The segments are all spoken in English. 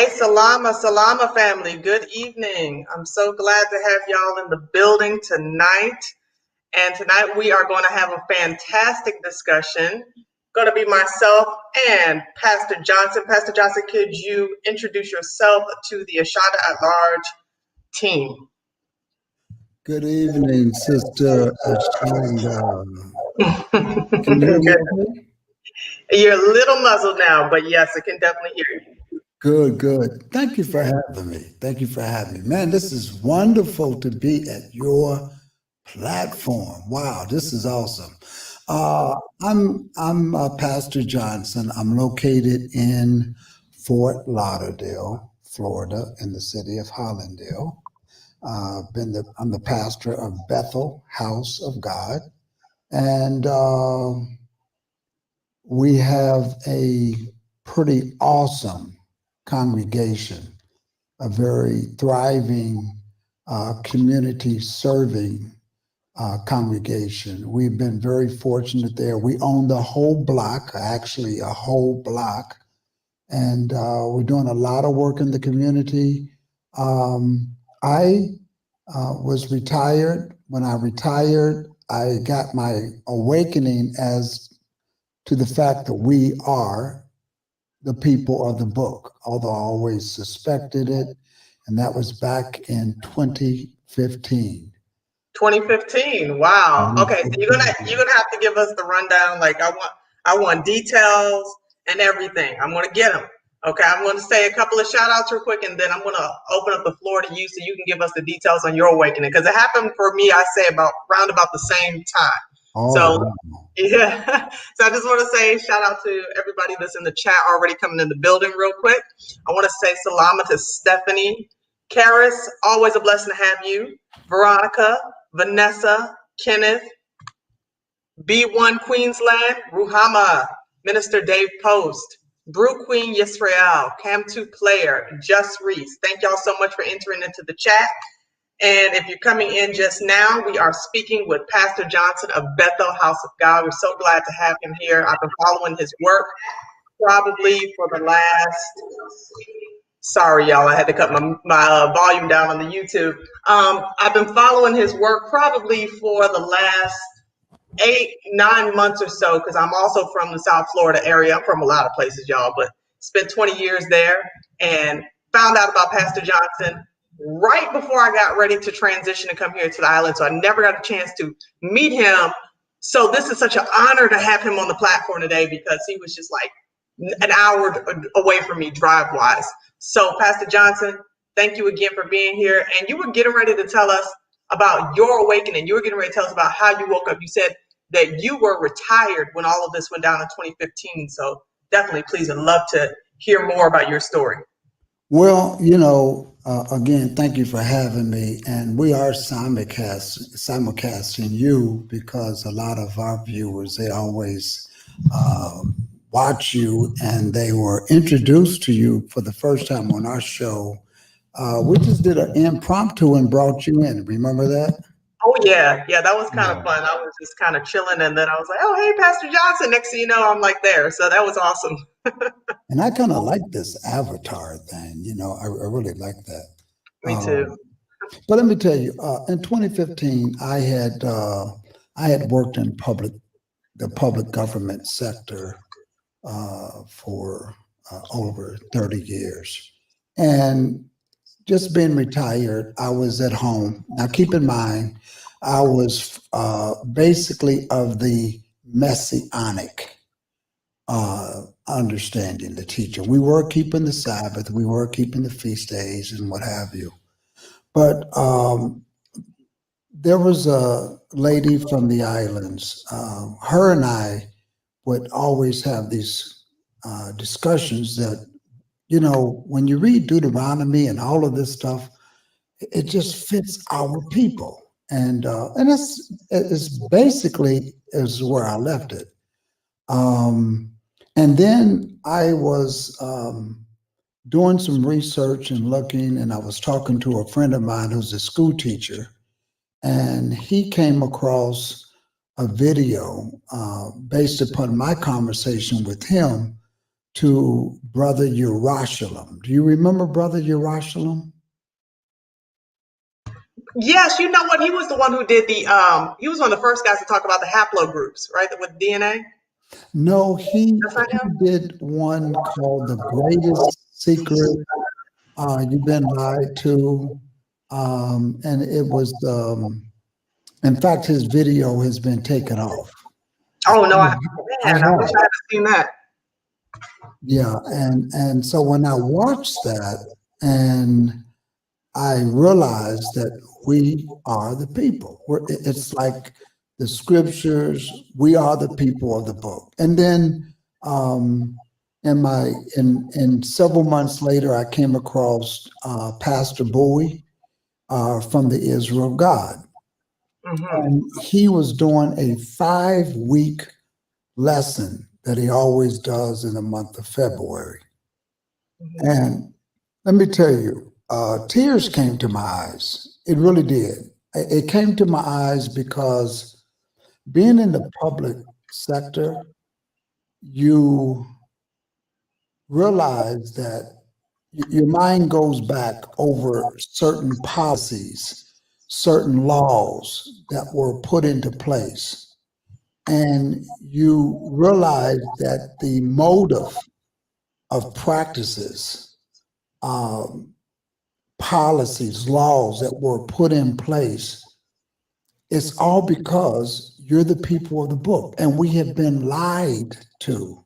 Hey, Salama family. Good evening. I'm so glad to have y'all in the building tonight. And tonight we are going to have a fantastic discussion. Going to be myself and Pastor Johnson. Pastor Johnson, could you introduce yourself to the Ashada at Large team? Good evening, Sister Ashanda. Can you hear me okay? You're a little muzzled now, but yes, I can definitely hear you. Good. Thank you for having me. Thank you for having me. Man, this is wonderful to be at your platform. Wow, this is awesome. I'm Pastor Johnson. I'm located in Fort Lauderdale, Florida, in the city of Hollandale. I'm the pastor of Bethel House of God, and we have a pretty awesome congregation, a very thriving community serving congregation. We've been very fortunate there. We own the whole block, actually a whole block, and we're doing a lot of work in the community. I was retired. When I retired, I got my awakening as to the fact that we are the people of the book, although I always suspected it, and that was back in 2015. 2015. Wow. Okay, so you're gonna have to give us the rundown. Like I want details and everything. I'm gonna get them. Okay, I'm going to say a couple of shout outs real quick, and then I'm going to open up the floor to you so you can give us the details on your awakening. Because it happened for me, I say, round about the same time. Oh, so, wow. Yeah. So I just want to say shout out to everybody that's in the chat already coming in the building real quick. I want to say salama to Stephanie. Karis, always a blessing to have you. Veronica, Vanessa, Kenneth, B1 Queensland, Ruhama, Minister Dave Post, Brew Queen Yisrael, Cam2 Player, Just Reese. Thank y'all so much for entering into the chat. And if you're coming in just now, we are speaking with Pastor Johnson of Bethel House of God. We're so glad to have him here. I've been following his work probably for the last, sorry y'all, I had to cut my volume down on the YouTube. I've been following his work probably for the last 8-9 months or so, because I'm also from the South Florida area. I'm from a lot of places, y'all, but spent 20 years there and found out about Pastor Johnson right before I got ready to transition and come here to the island. So I never got a chance to meet him. So this is such an honor to have him on the platform today, because he was just like an hour away from me drive-wise. So Pastor Johnson, thank you again for being here. And you were getting ready to tell us about your awakening. You were getting ready to tell us about how you woke up. You said that you were retired when all of this went down in 2015. So definitely, please, I'd love to hear more about your story. Well, again, thank you for having me. And we are simulcasting you because a lot of our viewers, they always watch you, and they were introduced to you for the first time on our show. We just did an impromptu and brought you in. Remember that? Oh, yeah. Yeah, that was kind of fun. I was just kind of chilling, and then I was like, oh, hey, Pastor Johnson. Next thing you know, I'm like there. So that was awesome. And I kind of like this avatar thing. I really like that. Me too. But let me tell you, in 2015, I had worked in the public government sector for over 30 years. And just being retired, I was at home. Now, keep in mind, I was basically of the messianic understanding, the teacher. We were keeping the Sabbath, we were keeping the feast days and what have you. But there was a lady from the islands. Her and I would always have these discussions that, when you read Deuteronomy and all of this stuff, it just fits our people. And it's basically is where I left it. And then I was doing some research and looking, and I was talking to a friend of mine who's a school teacher, and he came across a video based upon my conversation with him to Brother Yerushalayim. Do you remember Brother Yerushalayim? Yes, you know what? He was the one who did he was one of the first guys to talk about the haplogroups, right? With DNA. No, he That's not him? did one called The Greatest Secret. You've been lied to. And it was, in fact, his video has been taken off. Oh no, I wish I had seen that. Yeah, and so when I watched that, and I realized that we are the people. It's like the scriptures. We are the people of the book. And then, in several months later, I came across Pastor Bowie from the Israel of God, and he was doing a 5-week lesson that he always does in the month of February. And let me tell you, tears came to my eyes. It really did. It came to my eyes because being in the public sector, you realize that your mind goes back over certain policies, certain laws that were put into place. And you realize that the motive of practices, policies, laws that were put in place, it's all because you're the people of the book and we have been lied to.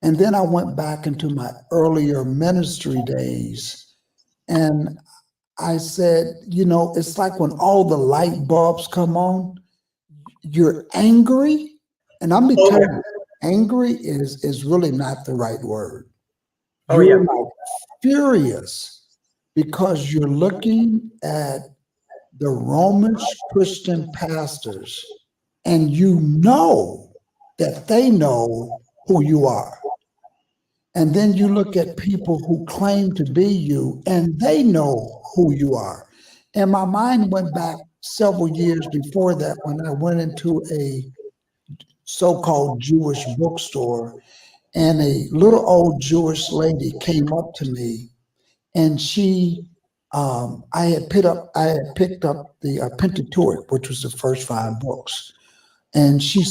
And then I went back into my earlier ministry days and I said, it's like when all the light bulbs come on, you're angry. And I'm gonna tell you, angry is really not the right word. You're like furious because you're looking at the Roman Christian pastors and you know that they know who you are. And then you look at people who claim to be you and they know who you are. And my mind went back several years before that when I went into a so-called Jewish bookstore and a little old Jewish lady came up to me and she, I had picked up the Pentateuch, which was the first 5 books. And she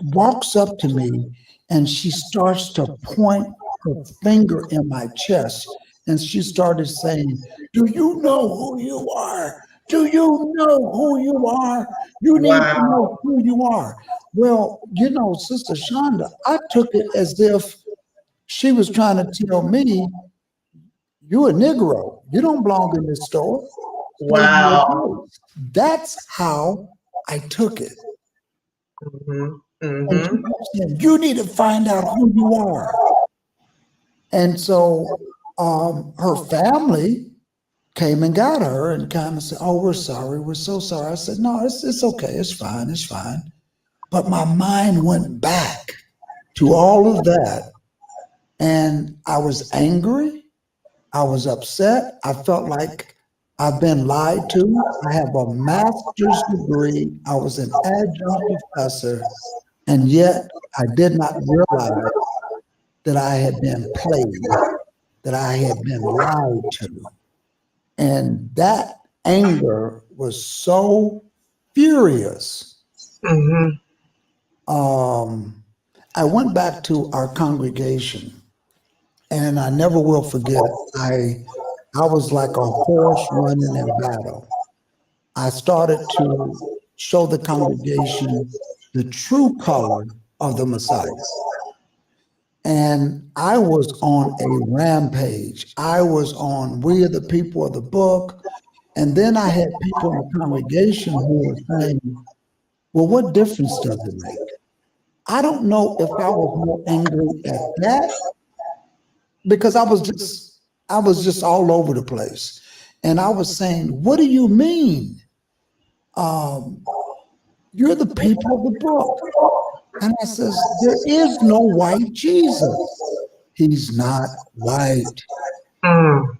walks up to me and she starts to point her finger in my chest. And she started saying, "Do you know who you are? Do you know who you are? You need to know who you are." Well, Sister Shonda, I took it as if she was trying to tell me, "You a Negro. You don't belong in this store." Wow. That's how I took it. And she kept saying, "You need to find out who you are." And so her family came and got her and kind of said, "Oh, we're sorry. We're so sorry." I said, "No, it's okay. It's fine. It's fine." But my mind went back to all of that. And I was angry. I was upset. I felt like I've been lied to. I have a master's degree. I was an adjunct professor. And yet I did not realize that I had been played, that I had been lied to. And that anger was so furious. I went back to our congregation and I never will forget, I was like a horse running in battle. I started to show the congregation the true color of the Messiah. And I was on a rampage. I was on "We are the people of the book." And then I had people in the congregation who were saying, "Well, what difference does it make?" I don't know if I was more angry at that because I was just all over the place. And I was saying, "What do you mean? You're the people of the book." And I says, "There is no white Jesus. He's not white." And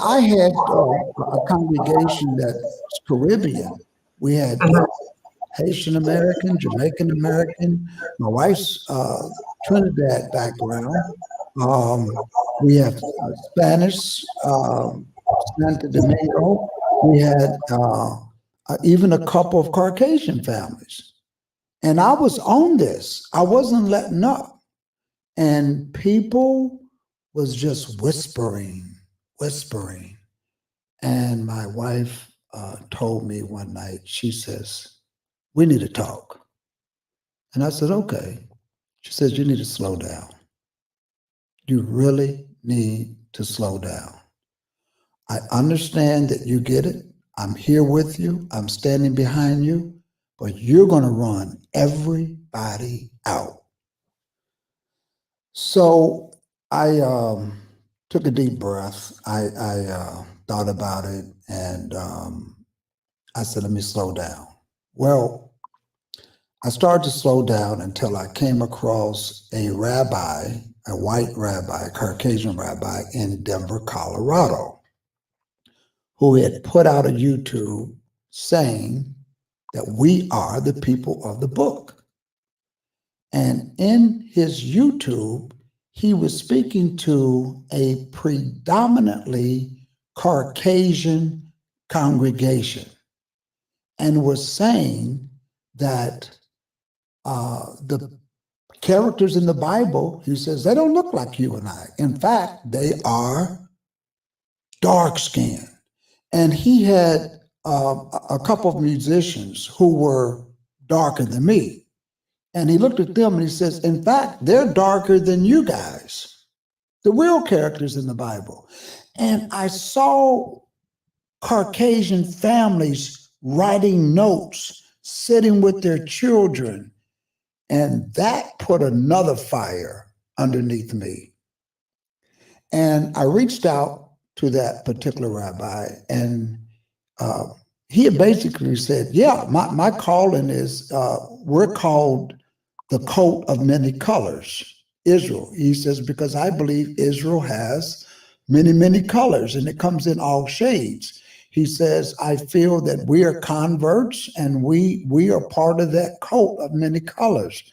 I had a congregation that's Caribbean. We had Haitian American, Jamaican American. My wife's Trinidad background. We have Spanish, Santo Domingo. We had even a couple of Caucasian families. And I was on this. I wasn't letting up. And people was just whispering. And my wife told me one night, she says, we need to talk. And I said, okay. She says, you need to slow down. You really need to slow down. I understand that you get it. I'm here with you. I'm standing behind you, but you're going to run everybody out. So I took a deep breath. I thought about it, and I said, let me slow down. Well, I started to slow down until I came across a rabbi, a white rabbi, a Caucasian rabbi in Denver, Colorado, who had put out a YouTube saying that we are the people of the book. And in his YouTube, he was speaking to a predominantly Caucasian congregation and was saying that the characters in the Bible, he says, they don't look like you and I. In fact, they are dark skinned. And he had a couple of musicians who were darker than me. And he looked at them and he says, in fact, they're darker than you guys, the real characters in the Bible. And I saw Caucasian families writing notes, sitting with their children. And that put another fire underneath me. And I reached out to that particular rabbi, and he had basically said, yeah, my calling is, we're called the coat of many colors, Israel. He says, because I believe Israel has many, many colors, and it comes in all shades. He says, I feel that we are converts, and we are part of that coat of many colors.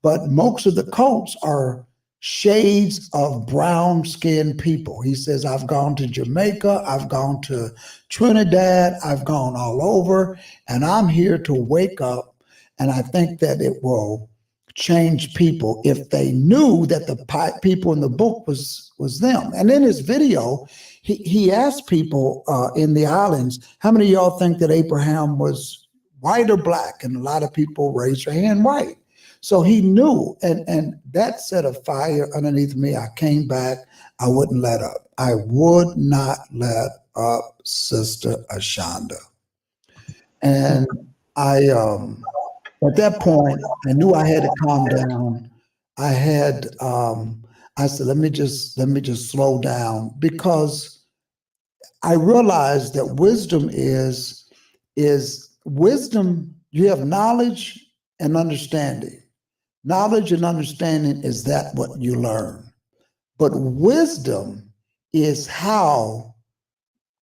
But most of the coats are shades of brown-skinned people. He says, I've gone to Jamaica, I've gone to Trinidad, I've gone all over, and I'm here to wake up, and I think that it will change people if they knew that the people in the book was them. And in his video, he asked people in the islands, how many of y'all think that Abraham was white or black? And a lot of people raised their hand white. So he knew, and that set a fire underneath me. I came back. I wouldn't let up. I would not let up, Sister Ashonda. And I, at that point, I knew I had to calm down. I had, I said, let me just slow down, because I realized that wisdom is wisdom. You have knowledge and understanding. Knowledge and understanding is that what you learn. But wisdom is how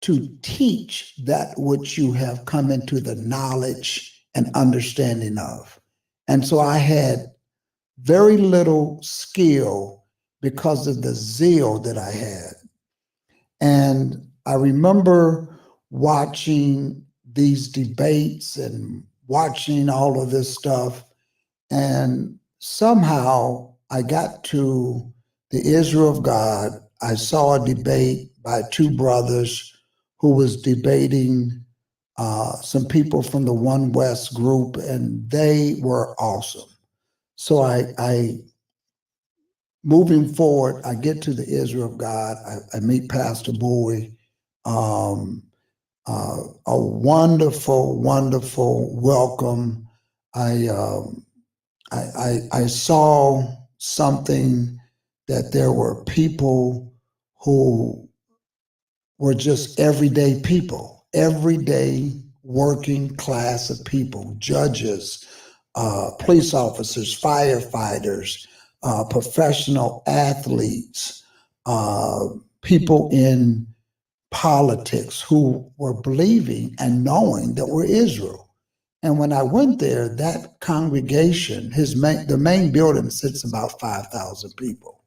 to teach that which you have come into the knowledge and understanding of. And so I had very little skill because of the zeal that I had. And I remember watching these debates and watching all of this stuff. And somehow I got to the Israel of God. I saw a debate by two brothers who was debating some people from the One West group, and they were awesome. So I moving forward, I get to the Israel of God. I meet Pastor Bowie. A wonderful, wonderful welcome. I saw something, that there were people who were just everyday people, everyday working class of people, judges, police officers, firefighters, professional athletes, people in politics who were believing and knowing that we're Israel. And when I went there, that congregation, the main building sits about 5,000 people.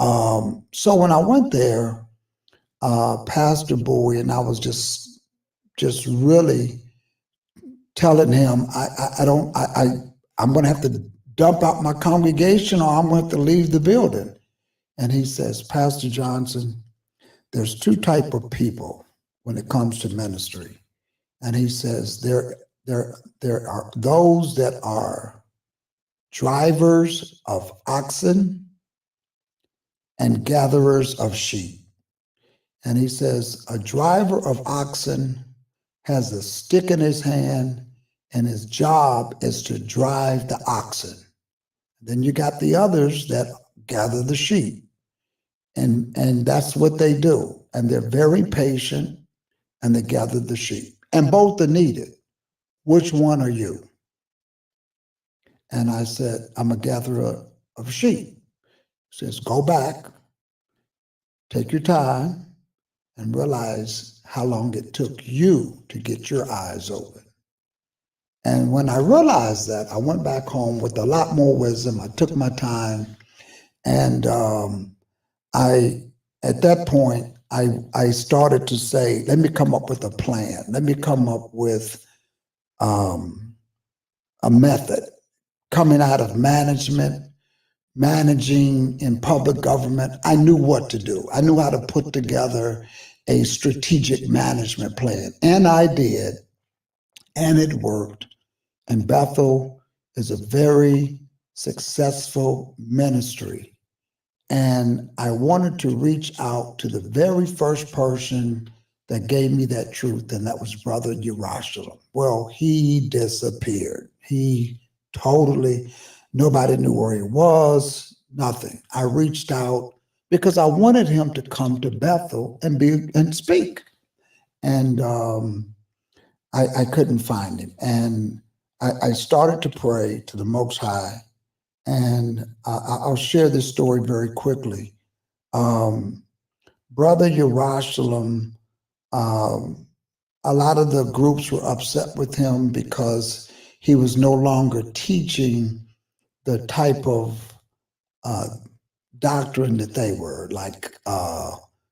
So when I went there, Pastor Bowie, and I was just really telling him, I'm going to have to dump out my congregation, or I'm going to have to leave the building. And he says, Pastor Johnson, there's two type of people when it comes to ministry. And he says, there are those that are drivers of oxen and gatherers of sheep. And he says, a driver of oxen has a stick in his hand, and his job is to drive the oxen. Then you got the others that gather the sheep. And that's what they do. And they're very patient, and they gather the sheep. And both are needed. Which one are you? And I said, I'm a gatherer of sheep. He says, go back, take your time, and realize how long it took you to get your eyes open. And when I realized that, I went back home with a lot more wisdom. I took my time, and at that point, I started to say, let me come up with a plan. Let me come up with a method coming out of managing in public government. I knew what to do. I knew how to put together a strategic management plan, and I did, and it worked. And Bethel is a very successful ministry. And I wanted to reach out to the very first person that gave me that truth, and that was Brother Yerushalayim. Well, he disappeared. He totally, nobody knew where he was, nothing. I reached out because I wanted him to come to Bethel and speak. And I couldn't find him. And I started to pray to the Most High. And I'll share this story very quickly. Brother Yerushalayim, a lot of the groups were upset with him because he was no longer teaching the type of doctrine that they were, like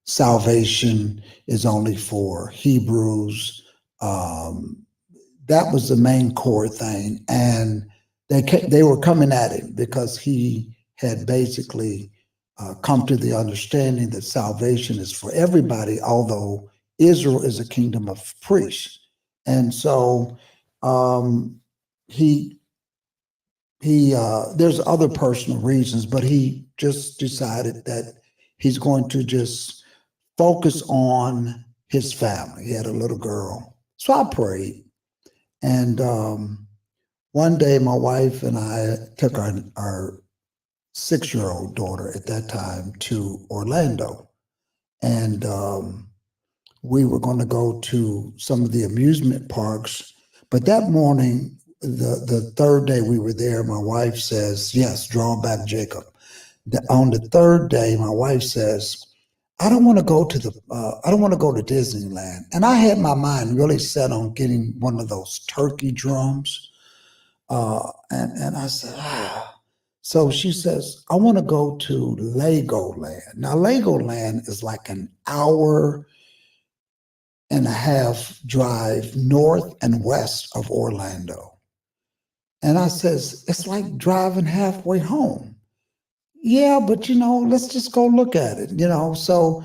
salvation is only for Hebrews. That was the main core thing. And they were coming at him because he had basically come to the understanding that salvation is for everybody, although Israel is a kingdom of priests. And so there's other personal reasons, but he just decided that he's going to just focus on his family. He had a little girl. So I prayed. And one day my wife and I took our 6-year-old daughter at that time to Orlando. And we were going to go to some of the amusement parks. But that morning, the third day we were there, my wife says, yes, draw back Jacob. On the third day, my wife says, I don't want to go to Disneyland. And I had my mind really set on getting one of those turkey drums. And I said, So she says, I want to go to Legoland. Now, Legoland is like an hour and a half drive north and west of Orlando. And I says, it's like driving halfway home. Yeah, but let's just go look at it. So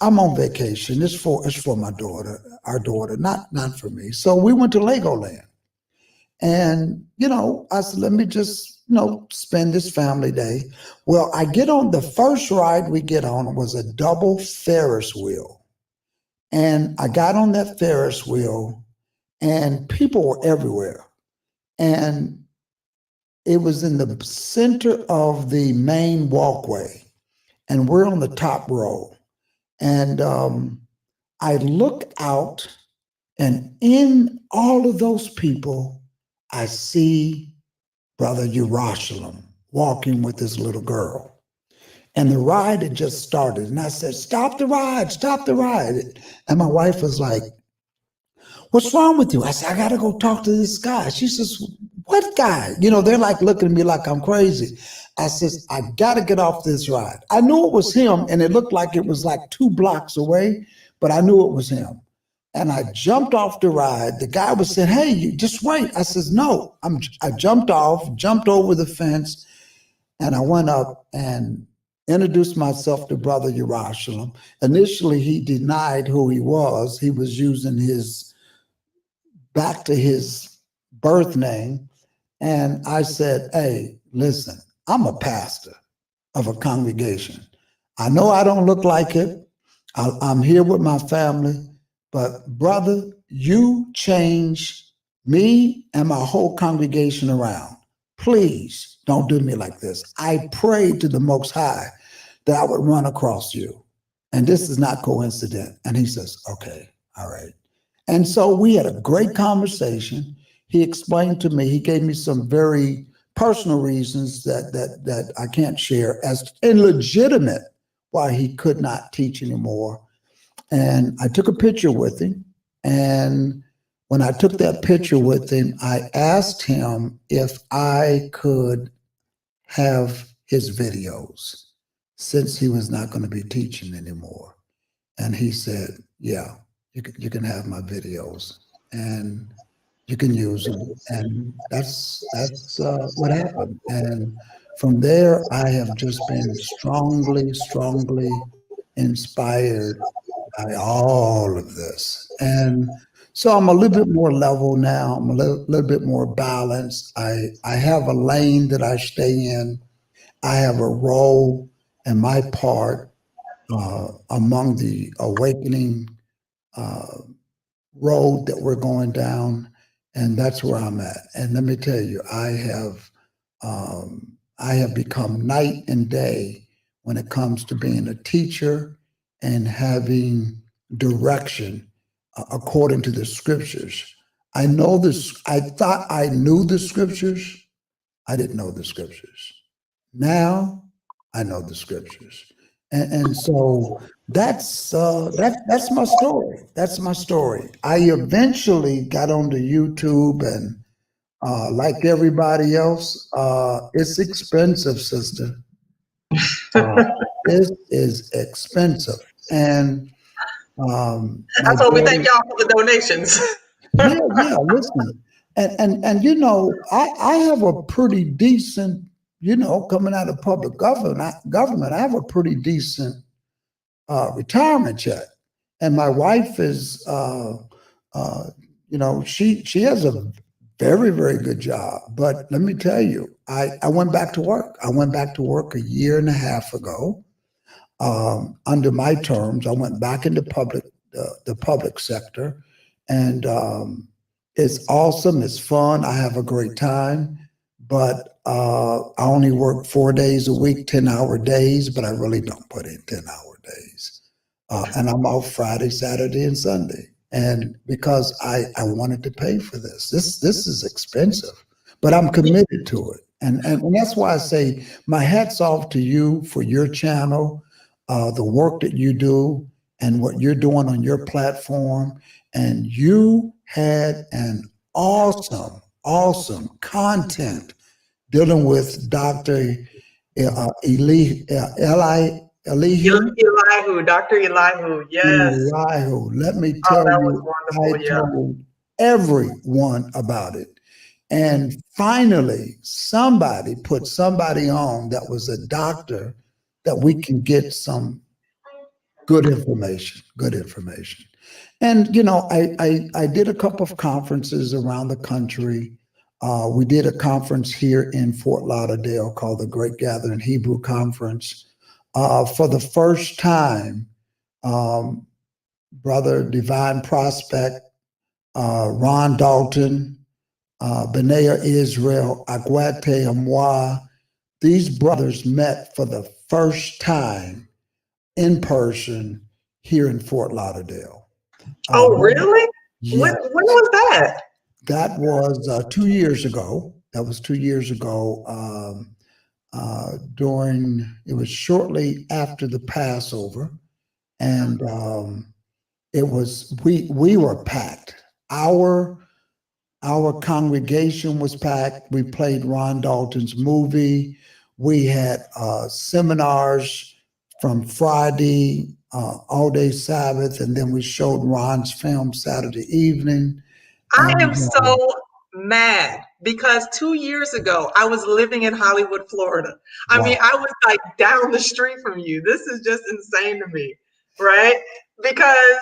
I'm on vacation. It's for my daughter, our daughter, not for me. So we went to Legoland, and I said, let me just spend this family day. Well, I get on the first ride we get on was a double Ferris wheel, and I got on that Ferris wheel, and people were everywhere, and it was in the center of the main walkway, and we're on the top row. And I looked out, and in all of those people, I see Brother Yerushalayim walking with his little girl. And the ride had just started. And I said, stop the ride, stop the ride. And my wife was like, what's wrong with you? I said, I got to go talk to this guy. She says, what guy? You know, they're like looking at me like I'm crazy. I says, I got to get off this ride. I knew it was him, and it looked like it was like 2 blocks away, but I knew it was him. And I jumped off the ride. The guy was saying, hey, you just wait. I says, no. I jumped off, jumped over the fence, and I went up and introduced myself to Brother Yerushalayim. Initially, he denied who he was. He was using his back to his birth name. And I said, hey, listen, I'm a pastor of a congregation. I know I don't look like it. I'm here with my family, but brother, you change me and my whole congregation around. Please don't do me like this. I prayed to the Most High that I would run across you. And this is not coincident. And he says, okay, all right. And so we had a great conversation. He explained to me, he gave me some very personal reasons that I can't share as illegitimate why he could not teach anymore. And I took a picture with him. And when I took that picture with him, I asked him if I could have his videos since he was not going to be teaching anymore. And he said, yeah, you can have my videos and you can use them. And that's what happened. And from there, I have just been strongly inspired by all of this. And so I'm a little bit more level now. I'm a little bit more balanced. I have a lane that I stay in. I have a role and my part among the awakening road that we're going down, and that's where I'm at. And let me tell you, I have become night and day when it comes to being a teacher and having direction according to the scriptures. I know this. I thought I knew the scriptures. I didn't know the scriptures. Now I know the scriptures. And so that's my story. That's my story. I eventually got onto YouTube, and like everybody else, it's expensive, sister. This is expensive, and That's why we thank y'all for the donations. yeah. Listen, and you know, I have a pretty decent, you know, coming out of public government, I have a pretty decent retirement check, and my wife is, you know, she has a very good job. But let me tell you, I went back to work. I went back to work 1.5 years ago. Under my terms, I went back into the public sector, and it's awesome. It's fun. I have a great time, but I only work 4 days a week, 10-hour days, but I really don't put in 10-hour days. And I'm off Friday, Saturday, and Sunday. And because I wanted to pay for this is expensive, but I'm committed to it. And that's why I say my hat's off to you for your channel, the work that you do and what you're doing on your platform. And you had an awesome content dealing with Dr. Elihu. Dr. Elihu, yes. Elihu. Let me tell you, I told everyone about it. And finally, somebody put somebody on that was a doctor that we can get some good information. And, you know, I did a couple of conferences around the country. We did a conference here in Fort Lauderdale called the Great Gathering Hebrew Conference. For the first time, Brother Divine Prospect, Ron Dalton, Benea Israel, Agwate Amwa, these brothers met for the first time in person here in Fort Lauderdale. Oh, really? Yeah. When was that? That was 2 years ago. That was 2 years ago. It was shortly after the Passover, and we were packed. our congregation was packed. We played Ron Dalton's movie. We had seminars from Friday, all day Sabbath, and then we showed Ron's film Saturday evening. I And am so mad because 2 years ago I was living in Hollywood, Florida. I mean, wow. I was like down the street from you. This is just insane to me, right? Because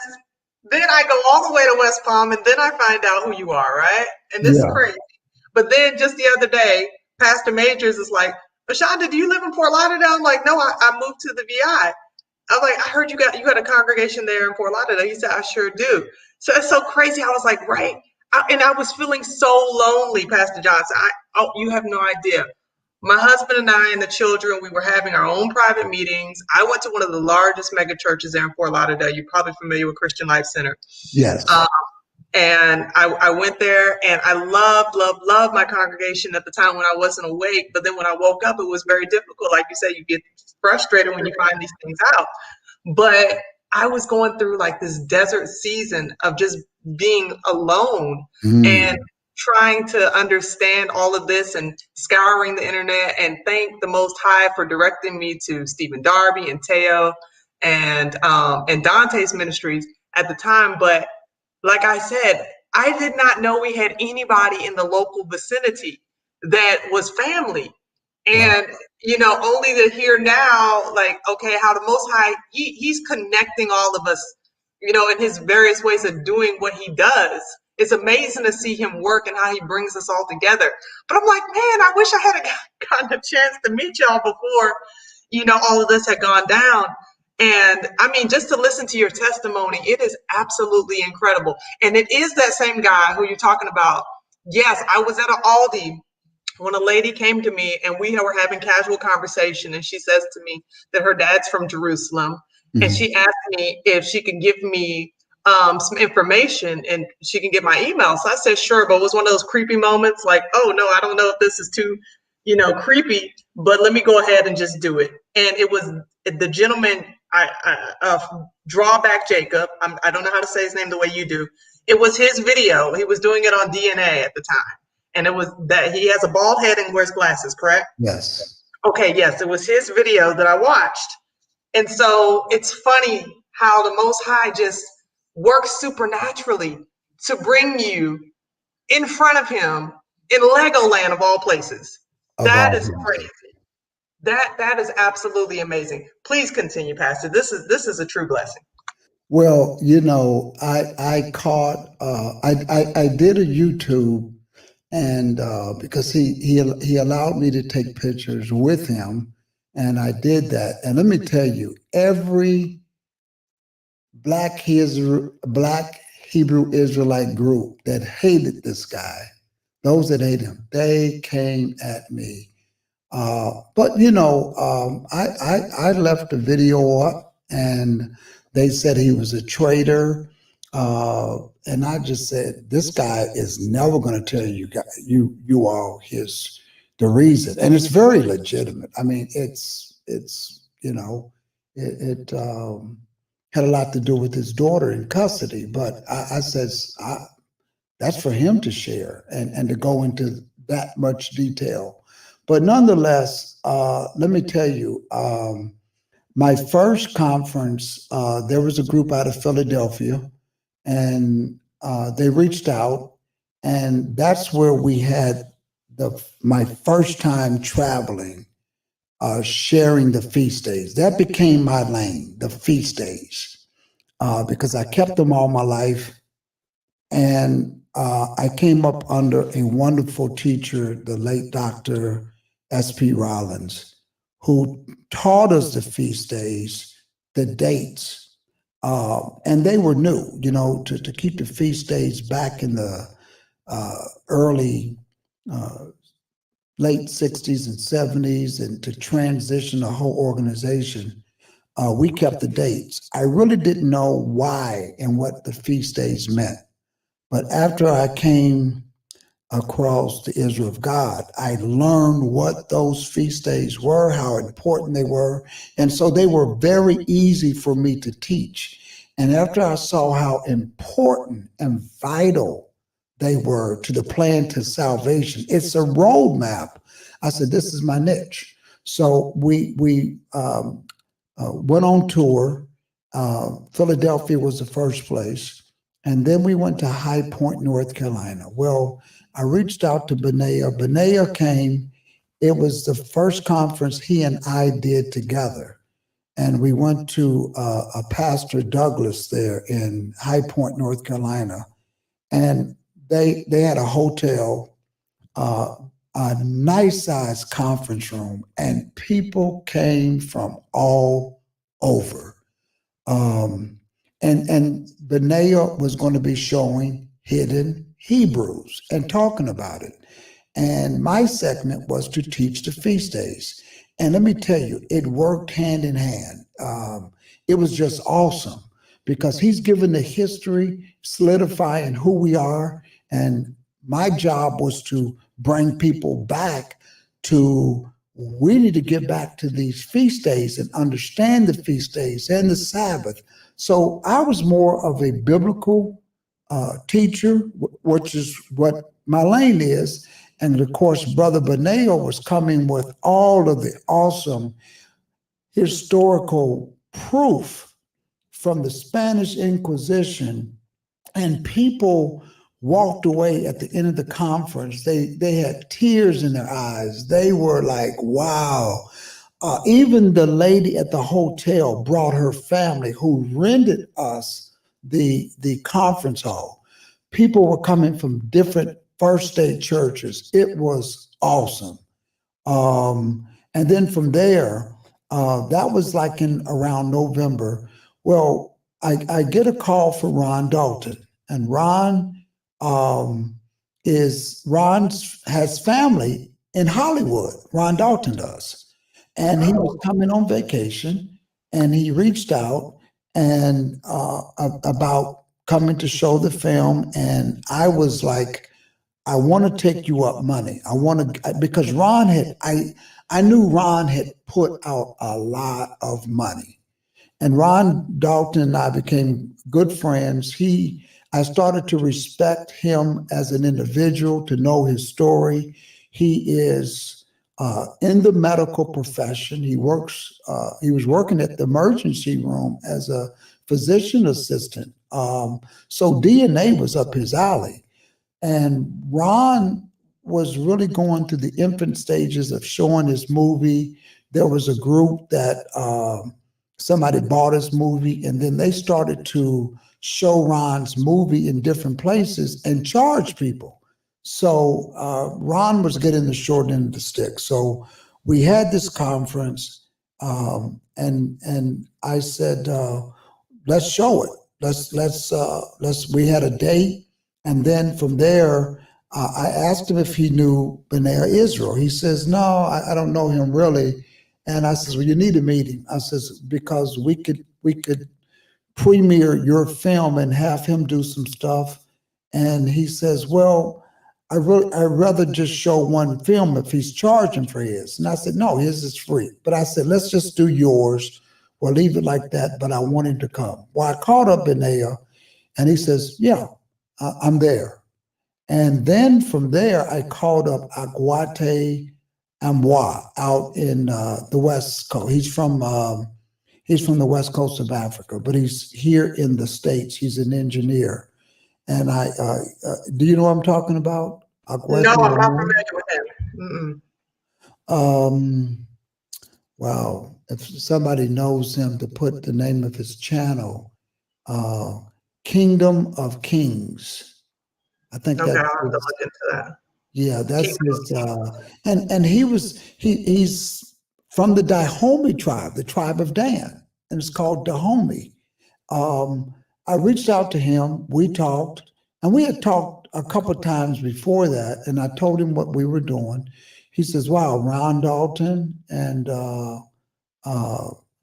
then I go all the way to West Palm and then I find out who you are, right? And this is Yeah, crazy. But then just the other day, Pastor Majors is like, Ashonda, do you live in Fort Lauderdale? I'm like, no, I moved to the VI. I'm like, I heard you got a congregation there in Fort Lauderdale. He said, I sure do. So it's so crazy. I was like, right. And I was feeling so lonely, Pastor Johnson. Oh, you have no idea. My husband and I and the children, we were having our own private meetings. I went to one of the largest mega churches there in Fort Lauderdale. You're probably familiar with Christian Life Center. yes. And I went there and I loved my congregation at the time when I wasn't awake. But then when I woke up, it was very difficult. Like you said, you get frustrated when you find these things out. But I was going through like this desert season of just being alone and trying to understand all of this and scouring the internet, and thank the Most High for directing me to Stephen Darby and Teo and Dante's ministries at the time. But like I said, I did not know we had anybody in the local vicinity that was family. Wow. And, only to hear now, like, okay, how the Most High, he's connecting all of us, in his various ways of doing what he does. It's amazing to see him work and how he brings us all together. But I'm like, man, I wish I had gotten a chance to meet y'all before, all of this had gone down. And I mean, just to listen to your testimony, it is absolutely incredible. And it is that same guy who you're talking about. Yes, I was at an Aldi when a lady came to me and we were having casual conversation, and she says to me that her dad's from Jerusalem. And she asked me if she could give me some information and she can get my email. So I said, sure, but it was one of those creepy moments like, oh no, I don't know if this is too, creepy, but let me go ahead and just do it. And it was the gentleman, Drawback Jacob. I don't know how to say his name the way you do. It was his video. He was doing it on DNA at the time. And it was that he has a bald head and wears glasses, correct? Yes. Okay, yes, it was his video that I watched. And so it's funny how the Most High just works supernaturally to bring you in front of him in Legoland of all places. That is crazy. That is absolutely amazing. Please continue, Pastor. This is a true blessing. Well, I caught I did a YouTube, and because he allowed me to take pictures with him, and I did that. And let me tell you, every black Hebrew Israelite group that hated this guy, those that hate him, they came at me. But I left the video up, and they said he was a traitor. And I just said, this guy is never going to tell you all the reason, and it's very legitimate. I mean, it had a lot to do with his daughter in custody. But I says that's for him to share and to go into that much detail. But nonetheless, let me tell you, my first conference, there was a group out of Philadelphia, and they reached out, and that's where we had my first time traveling, sharing the feast days. That became my lane, the feast days, because I kept them all my life. And I came up under a wonderful teacher, the late Dr. S.P. Rollins, who taught us the feast days, the dates, and they were new, to keep the feast days back in the early, late 60s and 70s, and to transition the whole organization. We kept the dates. I really didn't know why and what the feast days meant. But after I came across the Israel of God, I learned what those feast days were, how important they were. And so they were very easy for me to teach. And after I saw how important and vital they were to the plan to salvation, it's a roadmap. I said, this is my niche. So we went on tour. Philadelphia was the first place. And then we went to High Point, North Carolina. Well, I reached out to Benea. Benea came. It was the first conference he and I did together. And we went to a Pastor Douglas there in High Point, North Carolina. And they had a hotel, a nice sized conference room, and people came from all over. And Benea was going to be showing hidden Hebrews and talking about it. And my segment was to teach the feast days. And let me tell you, it worked hand in hand. It was just awesome because he's given the history, solidifying who we are. And my job was to bring people back to, we need to get back to these feast days and understand the feast days and the Sabbath. So I was more of a biblical teacher, which is what my lane is. And of course, Brother Beneo was coming with all of the awesome historical proof from the Spanish Inquisition. And people walked away at the end of the conference. They had tears in their eyes. They were like, wow. Even the lady at the hotel brought her family who rented us the conference hall. People were coming from different First State churches. It was awesome. And then from there, that was like in around November. Well, I get a call from Ron Dalton, and Ron has family in Hollywood. Ron Dalton does. And he was coming on vacation, and he reached out and about coming to show the film. And I was like, I want to take you up money. I want to, because Ron had, I knew Ron had put out a lot of money. And Ron Dalton and I became good friends. I started to respect him as an individual, to know his story. He is in the medical profession. He was working at the emergency room as a physician assistant. So DNA was up his alley. And Ron was really going through the infant stages of showing his movie. There was a group that somebody bought his movie, and then they started to show Ron's movie in different places and charge people. So Ron was getting the short end of the stick. So we had this conference, and I said, let's show it. We had a date. And then from there, I asked him if he knew B'nai Israel. He says, no, I don't know him really. And I says, well, you need to meet him. I says, because we could premiere your film and have him do some stuff. And he says, well, I'd rather just show one film if he's charging for his. And I said, no, his is free. But I said, let's just do yours. We'll leave it like that, but I want him to come. Well, I called up B'nai, and he says, yeah, I'm there. And then from there, I called up Aguate Amwa out in the West Coast. He's from the West Coast of Africa, but he's here in the States. He's an engineer. And do you know what I'm talking about? Aguate No, I'm not Amwa? familiar with him. Wow. If somebody knows him, to put the name of his channel, Kingdom of Kings. I think Okay, that's I'll have to look into that. yeah, that's his and he's from the Dahomey tribe, the tribe of Dan, and it's called Dahomey. I reached out to him, we talked, and we had talked a couple of times before that, and I told him what we were doing. He says, wow, Ron Dalton and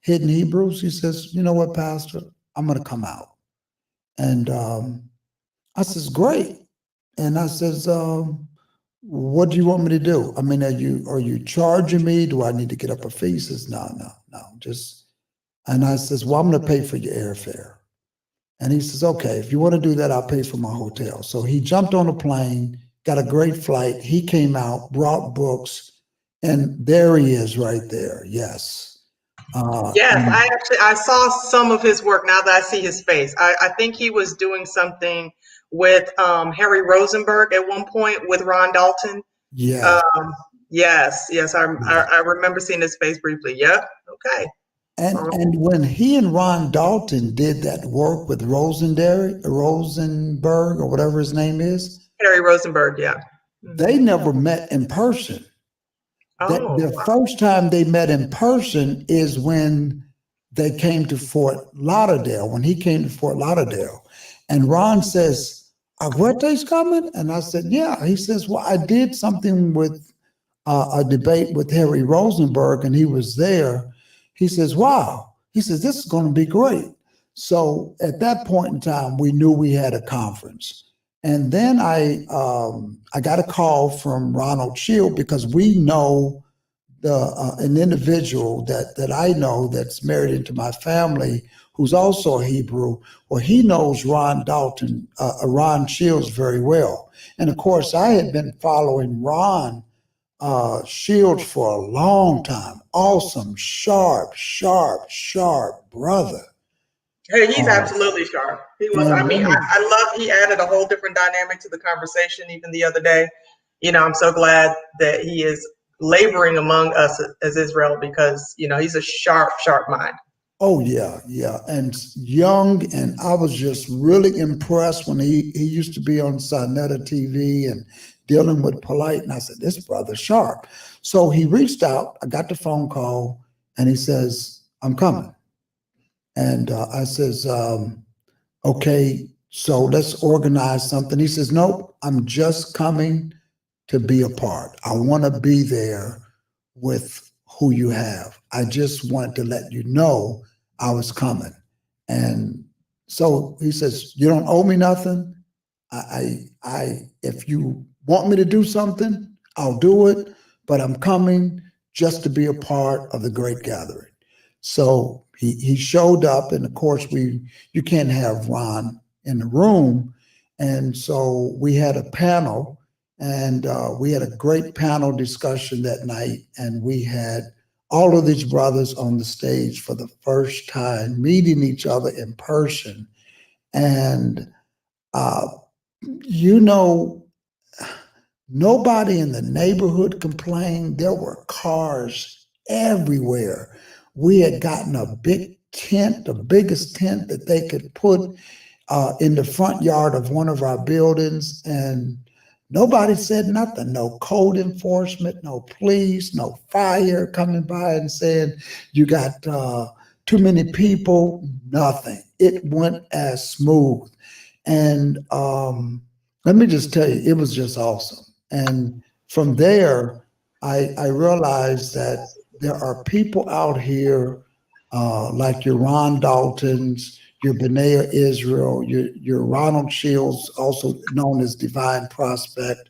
Hidden Hebrews. He says, you know what, Pastor, I'm gonna come out. And I says, great. And I says, what do you want me to do? I mean, are you charging me? Do I need to get up a fee? He says, no, just, and I says, well, I'm going to pay for your airfare. And he says, okay, if you want to do that, I'll pay for my hotel. So he jumped on a plane, got a great flight. He came out, brought books, and there he is right there. Yes. Yes, And I saw some of his work now that I see his face. I think he was doing something with Harry Rosenberg at one point with Ron Dalton. yes, Um, yes, yes. I remember seeing his face briefly. Yep. Okay. And when he and Ron Dalton did that work with Rosenberg, or whatever his name is, Harry Rosenberg. Yeah. they never met in person. That Oh, the first time they met in person is when they came to Fort Lauderdale, when he came to Fort Lauderdale. And Ron says, Aguete's coming? And I said, yeah. He says, well, I did something with a debate with Harry Rosenberg, and he was there. He says, wow. He says, this is going to be great. So at that point in time, we knew we had a conference. And then I got a call from Ronald Shield, because we know an individual that I know that's married into my family, who's also a Hebrew. Well, he knows Ron Shields very well. And of course, I had been following Ron Shields for a long time. Awesome, sharp brother. hey, he's Uh, absolutely sharp. He was. I and mean, let me I love. He added a whole different dynamic to the conversation. Even the other day, I'm so glad that he is laboring among us as Israel, because he's a sharp mind. Oh yeah, yeah, and young, and I was just really impressed when he used to be on Sinetta TV and dealing with Polite, and I said, this brother's sharp. So he reached out. I got the phone call, and he says, I'm coming. And I says, okay, so let's organize something. He says, nope, I'm just coming to be a part. I want to be there with who you have. I just wanted to let you know I was coming. And so he says, you don't owe me nothing. If you want me to do something, I'll do it, but I'm coming just to be a part of the great gathering. So he showed up, and of course you can't have Ron in the room. And so we had a panel, and we had a great panel discussion that night, and we had all of these brothers on the stage for the first time, meeting each other in person. And uh, you know, nobody in the neighborhood complained. There were cars everywhere. We had gotten a big tent, the biggest tent that they could put in the front yard of one of our buildings, and nobody said nothing. No code enforcement, no police, no fire coming by and saying you got too many people. Nothing. It went as smooth. And let me just tell you, it was just awesome. And from there, I realized that there are people out here like your Ron Daltons, your Benea Israel, your Ronald Shields, also known as Divine Prospect.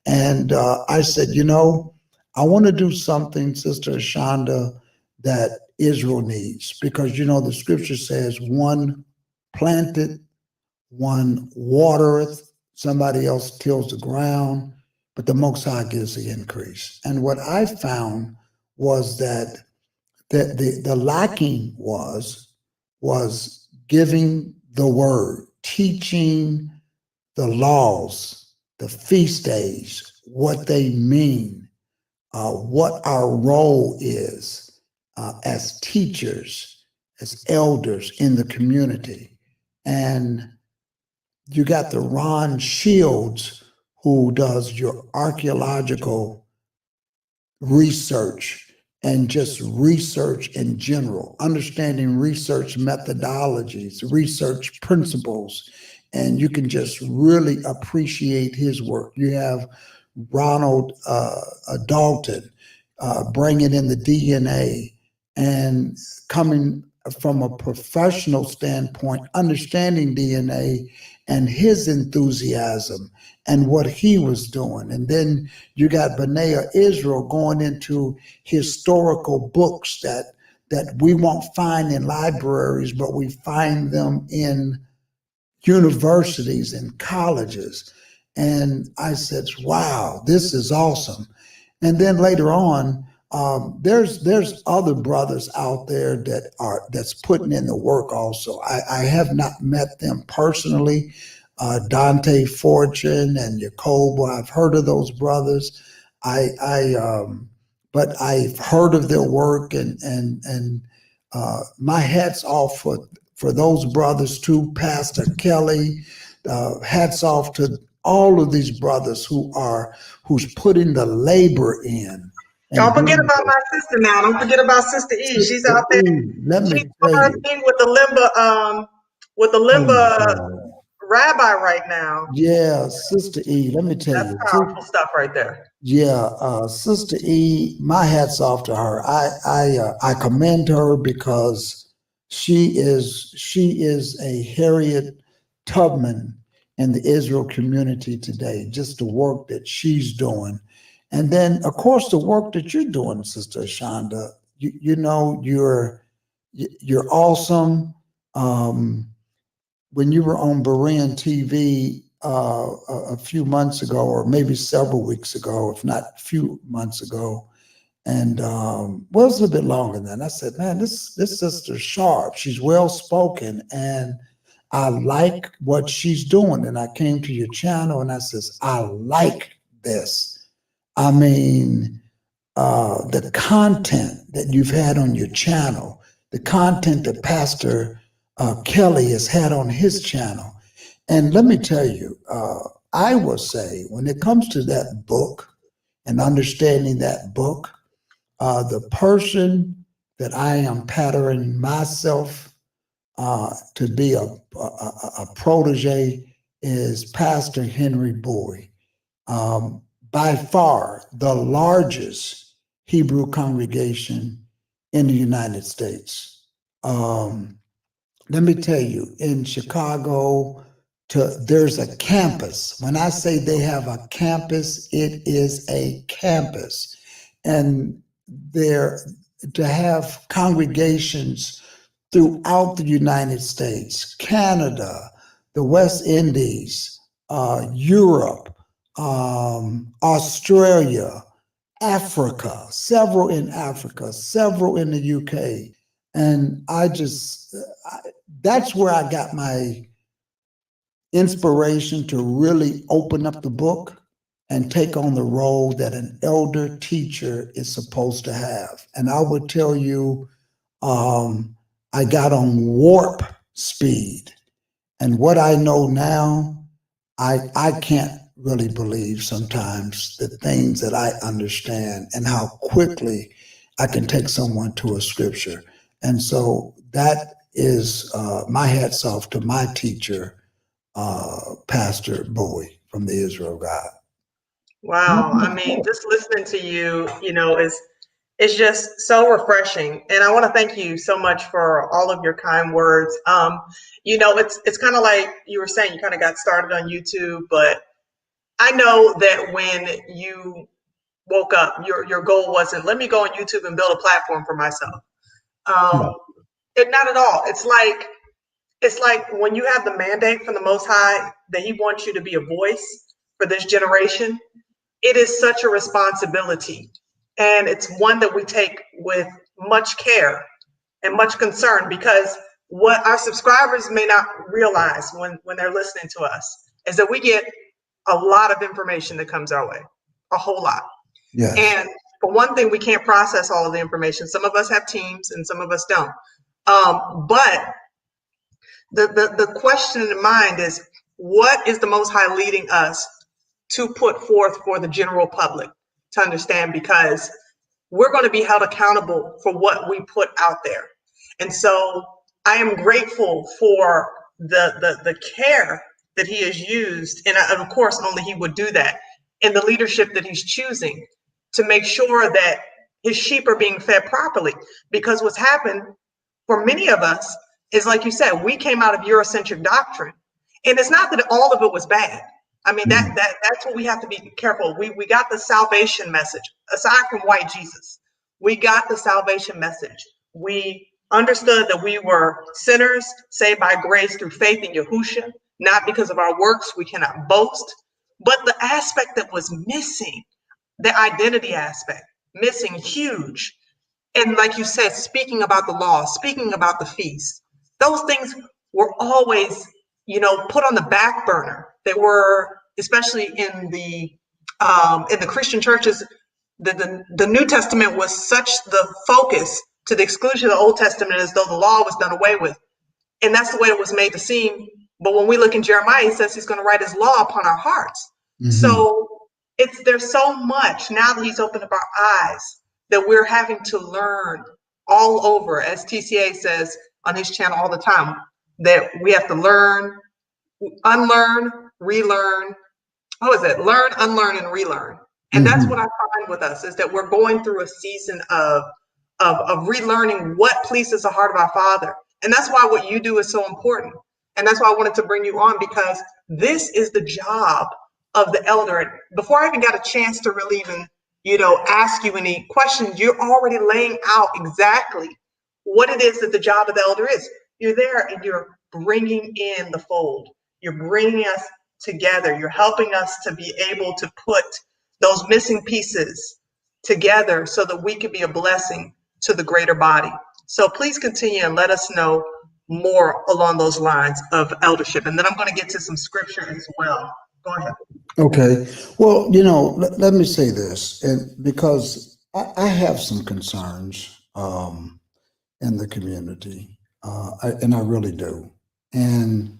And I said, I want to do something, Sister Ashonda, that Israel needs, because the scripture says one planted, one watereth, somebody else tills the ground, but the Most High gives the increase. And what I found was that the lacking was giving the word, teaching the laws, the feast days, what they mean, what our role is as teachers, as elders in the community. And you got the Ron Shields, who does your archaeological research and just research in general, understanding research methodologies, research principles, and you can just really appreciate his work. You have Ronald Dalton bringing in the DNA and coming from a professional standpoint, understanding DNA and his enthusiasm and what he was doing. And then you got Benea Israel going into historical books that we won't find in libraries, but we find them in universities and colleges. And I said, wow, this is awesome. And then later on, there's other brothers out there that's putting in the work also. I have not met them personally. Dante Fortune and Jacobo, I've heard of those brothers. But I've heard of their work, and my hat's off for those brothers too, Pastor Kelly. Hats off to all of these brothers who's putting the labor in. Don't forget about my sister now. Don't forget about Sister E. She's out there. Let me She's tell doing her you. thing with the Limba rabbi right now. Yeah, Sister E, let me tell That's you. powerful stuff right there. Yeah, Sister E, my hat's off to her. I commend her because she is a Harriet Tubman in the Israel community today. Just the work that she's doing, and then of course the work that you're doing, Sister Shonda. You know you're awesome. When you were on Berean TV a few months ago, or maybe several weeks ago, if not a few months ago, and well, it was a little bit longer than that. I said, man, this sister's sharp. She's well spoken, and I like what she's doing. And I came to your channel and I says, I like this. I mean, the content that you've had on your channel, the content that Pastor Kelly has had on his channel. And let me tell you, I will say when it comes to that book and understanding that book, the person that I am patterning myself to be a protege is Pastor Henry Bowie. By far the largest Hebrew congregation in the United States. Let me tell you, in Chicago, there's a campus. When I say they have a campus, it is a campus. And there to have congregations throughout the United States, Canada, the West Indies, Europe, Australia, Africa, several in Africa, several in the UK. And that's where I got my inspiration to really open up the book and take on the role that an elder teacher is supposed to have. And I would tell you, I got on warp speed. And what I know now, I can't really believe sometimes the things that I understand and how quickly I can take someone to a scripture. And so that is my hat's off to my teacher, Pastor Bowie from the Israel God. Wow. I mean, just listening to you, it's just so refreshing. And I want to thank you so much for all of your kind words. It's kind of like you were saying, you kind of got started on YouTube, but I know that when you woke up, your goal wasn't, let me go on YouTube and build a platform for myself. Not at all. It's like when you have the mandate from the Most High that He wants you to be a voice for this generation, it is such a responsibility. And it's one that we take with much care and much concern, because what our subscribers may not realize when they're listening to us is that we get a lot of information that comes our way, a whole lot. Yes. And for one thing, we can't process all of the information. Some of us have teams and some of us don't. But the question in mind is, what is the Most High leading us to put forth for the general public to understand? Because we're going to be held accountable for what we put out there. And so I am grateful for the care that He has used. And of course, only He would do that, in the leadership that He's choosing to make sure that His sheep are being fed properly. Because what's happened for many of us is, like you said, we came out of Eurocentric doctrine. And it's not that all of it was bad. I mean, that's what we have to be careful. We got the salvation message, aside from white Jesus. We got the salvation message. We understood that we were sinners saved by grace through faith in Yahushua, not because of our works, we cannot boast, but the aspect that was missing, the identity aspect, missing, huge. And like you said, speaking about the law, speaking about the feast, those things were always, put on the back burner. They were, especially in the Christian churches, the New Testament was such the focus to the exclusion of the Old Testament, as though the law was done away with. And that's the way it was made to seem. But when we look in Jeremiah, he says he's going to write his law upon our hearts. Mm-hmm. So there's so much now that he's opened up our eyes that we're having to learn all over, as TCA says on his channel all the time, that we have to learn, unlearn, relearn. What is it? Learn, unlearn, and relearn. And that's what I find with us, is that we're going through a season of relearning what pleases the heart of our Father. And that's why what you do is so important. And that's why I wanted to bring you on, because this is the job of the elder. And before I even got a chance to really even, ask you any questions, you're already laying out exactly what it is that the job of the elder is. You're there and you're bringing in the fold. You're bringing us together. You're helping us to be able to put those missing pieces together so that we can be a blessing to the greater body. So please continue and let us know more along those lines of eldership. And then I'm going to get to some scripture as well. Go ahead. Okay. Well, let me say this, and because I have some concerns in the community, and I really do. And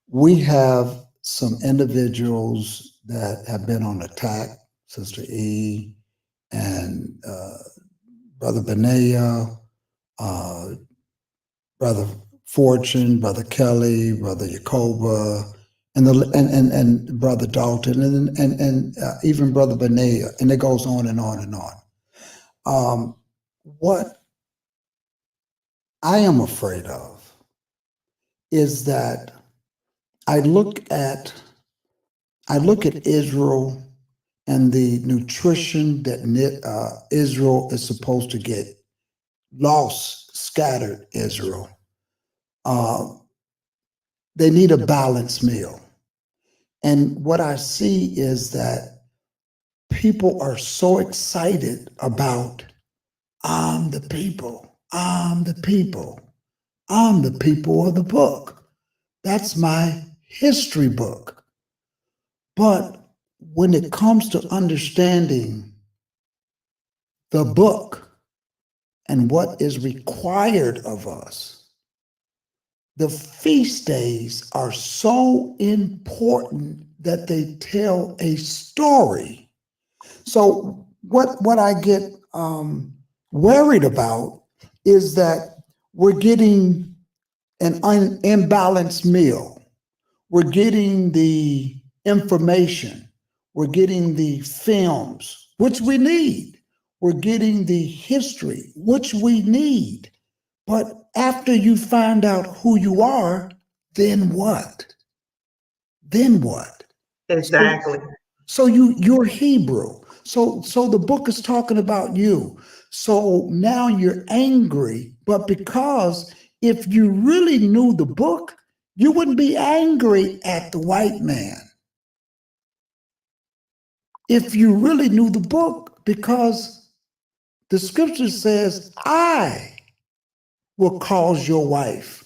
we have some individuals that have been on attack, Sister E and Brother Benea, Brother Fortune, Brother Kelly, Brother Yacoba, and Brother Dalton, and even Brother Benea, and it goes on and on and on. What I am afraid of is that I look at Israel and the nutrition that Israel is supposed to get, lost, scattered Israel. They need a balanced meal. And what I see is that people are so excited about, I'm the people, I'm the people, I'm the people of the book. That's my history book. But when it comes to understanding the book and what is required of us, the feast days are so important that they tell a story. So what I get worried about is that we're getting an imbalanced meal. We're getting the information. We're getting the films, which we need. We're getting the history, which we need. But after you find out who you are, then what? Then what? Exactly. So you're Hebrew. So the book is talking about you. So now you're angry, but because if you really knew the book, you wouldn't be angry at the white man. If you really knew the book, because the scripture says, I will cause your wife,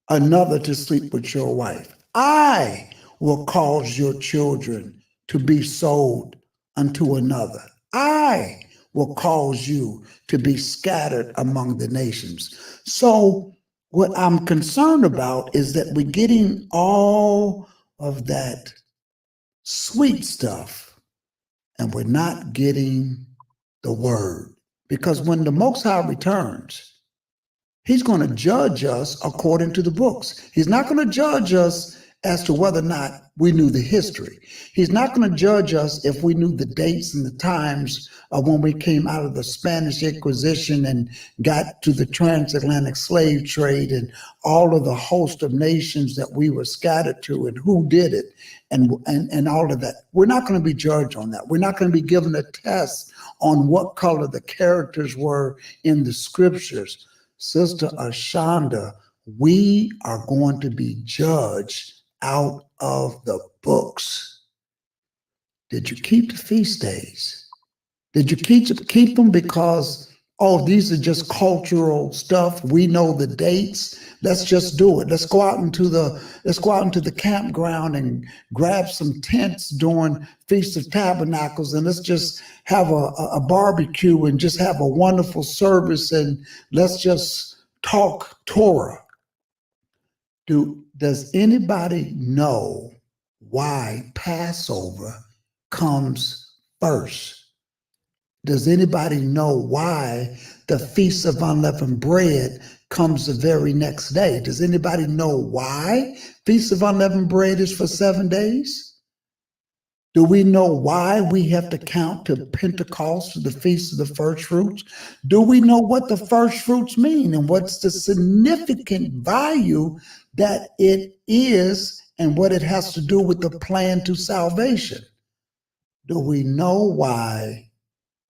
another to sleep with your wife. I will cause your children to be sold unto another. I will cause you to be scattered among the nations. So what I'm concerned about is that we're getting all of that sweet stuff and we're not getting the word. Because when the Most High returns, He's going to judge us according to the books. He's not going to judge us as to whether or not we knew the history. He's not going to judge us if we knew the dates and the times of when we came out of the Spanish Inquisition and got to the transatlantic slave trade and all of the host of nations that we were scattered to and who did it and all of that. We're not going to be judged on that. We're not going to be given a test on what color the characters were in the scriptures. Sister Ashonda, we are going to be judged out of the books. Did you keep the feast days? Did you keep them because, oh, these are just cultural stuff. We know the dates. Let's just do it. Let's go out into the campground and grab some tents during Feast of Tabernacles, and let's just have a barbecue and just have a wonderful service, and let's just talk Torah. Does anybody know why Passover comes first? Does anybody know why the Feast of Unleavened Bread comes the very next day? Does anybody know why Feast of Unleavened Bread is for 7 days? Do we know why we have to count to Pentecost, to the Feast of the First Fruits? Do we know what the first fruits mean and what's the significant value that it is and what it has to do with the plan to salvation? Do we know why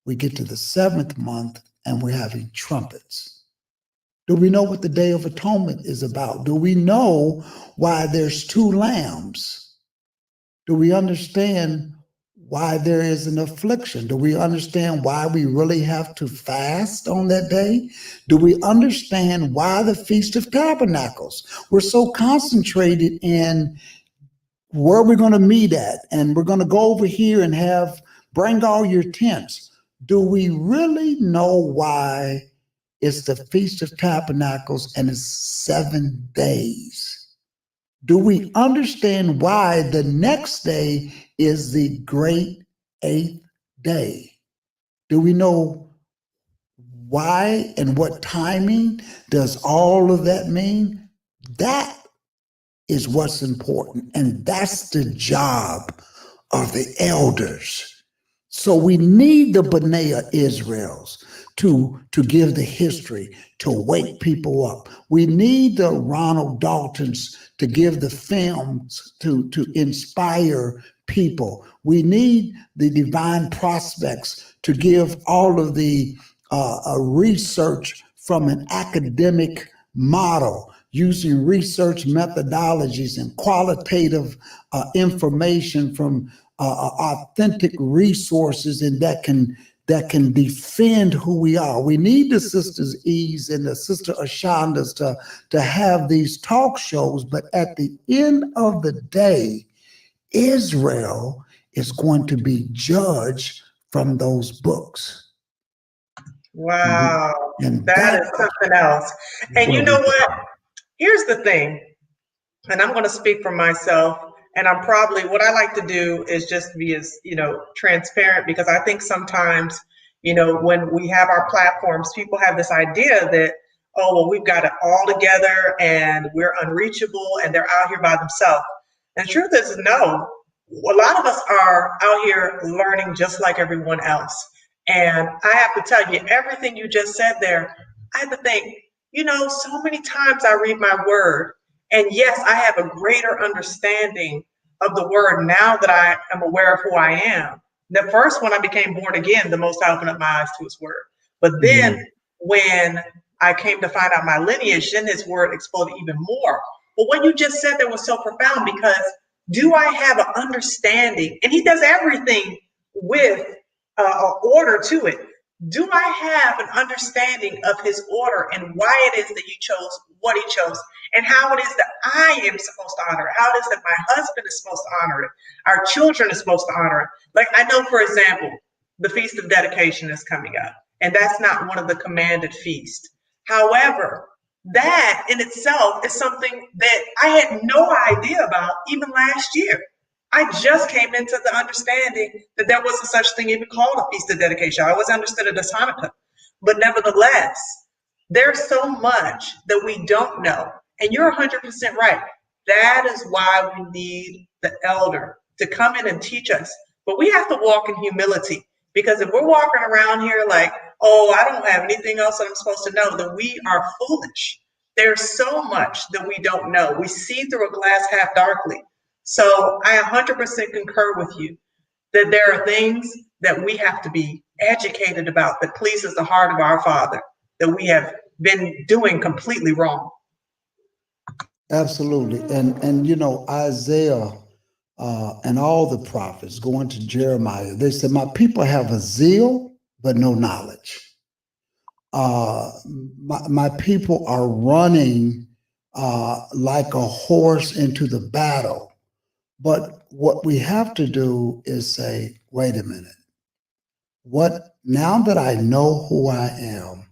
we get to the 7th month and we're having trumpets? Do we know what the Day of Atonement is about? Do we know why there's 2 lambs? Do we understand why there is an affliction? Do we understand why we really have to fast on that day? Do we understand why the Feast of Tabernacles? We're so concentrated in where we're going to meet at, and we're going to go over here and bring all your tents. Do we really know why it's the Feast of Tabernacles and it's 7 days? Do we understand why the next day is the great 8th day? Do we know why and what timing does all of that mean? That is what's important, and that's the job of the elders. So we need the B'nai Israels to give the history, to wake people up. We need the Ronald Daltons to give the films to inspire people. We need the Divine Prospects to give all of the research from an academic model, using research methodologies and qualitative information from authentic resources, and that can defend who we are. We need the Sisters Eves and the Sister Ashandas to have these talk shows, but at the end of the day, Israel is going to be judged from those books. Wow, and that is something else. And you know what? Here's the thing, and I'm going to speak for myself. And I'm probably, what I like to do is just be as, transparent, because I think sometimes, when we have our platforms, people have this idea that, oh, well, we've got it all together and we're unreachable and they're out here by themselves. And the truth is, no, a lot of us are out here learning just like everyone else. And I have to tell you, everything you just said there, I have to think, so many times I read my word. And yes, I have a greater understanding of the word now that I am aware of who I am. The first, when I became born again, the most I opened up my eyes to his word. But then when I came to find out my lineage, then his word exploded even more. But what you just said there was so profound, because do I have an understanding? And he does everything with an order to it. Do I have an understanding of his order and why it is that he chose what he chose, and how it is that I am supposed to honor it, how it is that my husband is supposed to honor it, our children are supposed to honor it? Like, I know, for example, the Feast of Dedication is coming up, and that's not one of the commanded feasts. However, that in itself is something that I had no idea about even last year. I just came into the understanding that there was a such thing even called a Feast of Dedication. I always understood it as Hanukkah. But nevertheless, there's so much that we don't know. And you're 100% right. That is why we need the elder to come in and teach us. But we have to walk in humility, because if we're walking around here like, oh, I don't have anything else that I'm supposed to know, then we are foolish. There's so much that we don't know. We see through a glass half darkly. So I 100% concur with you that there are things that we have to be educated about that pleases the heart of our Father, that we have been doing completely wrong. Absolutely. And you know, Isaiah and all the prophets going to Jeremiah, they said, my people have a zeal, but no knowledge. My people are running like a horse into the battle. But what we have to do is say, wait a minute, what now that I know who I am,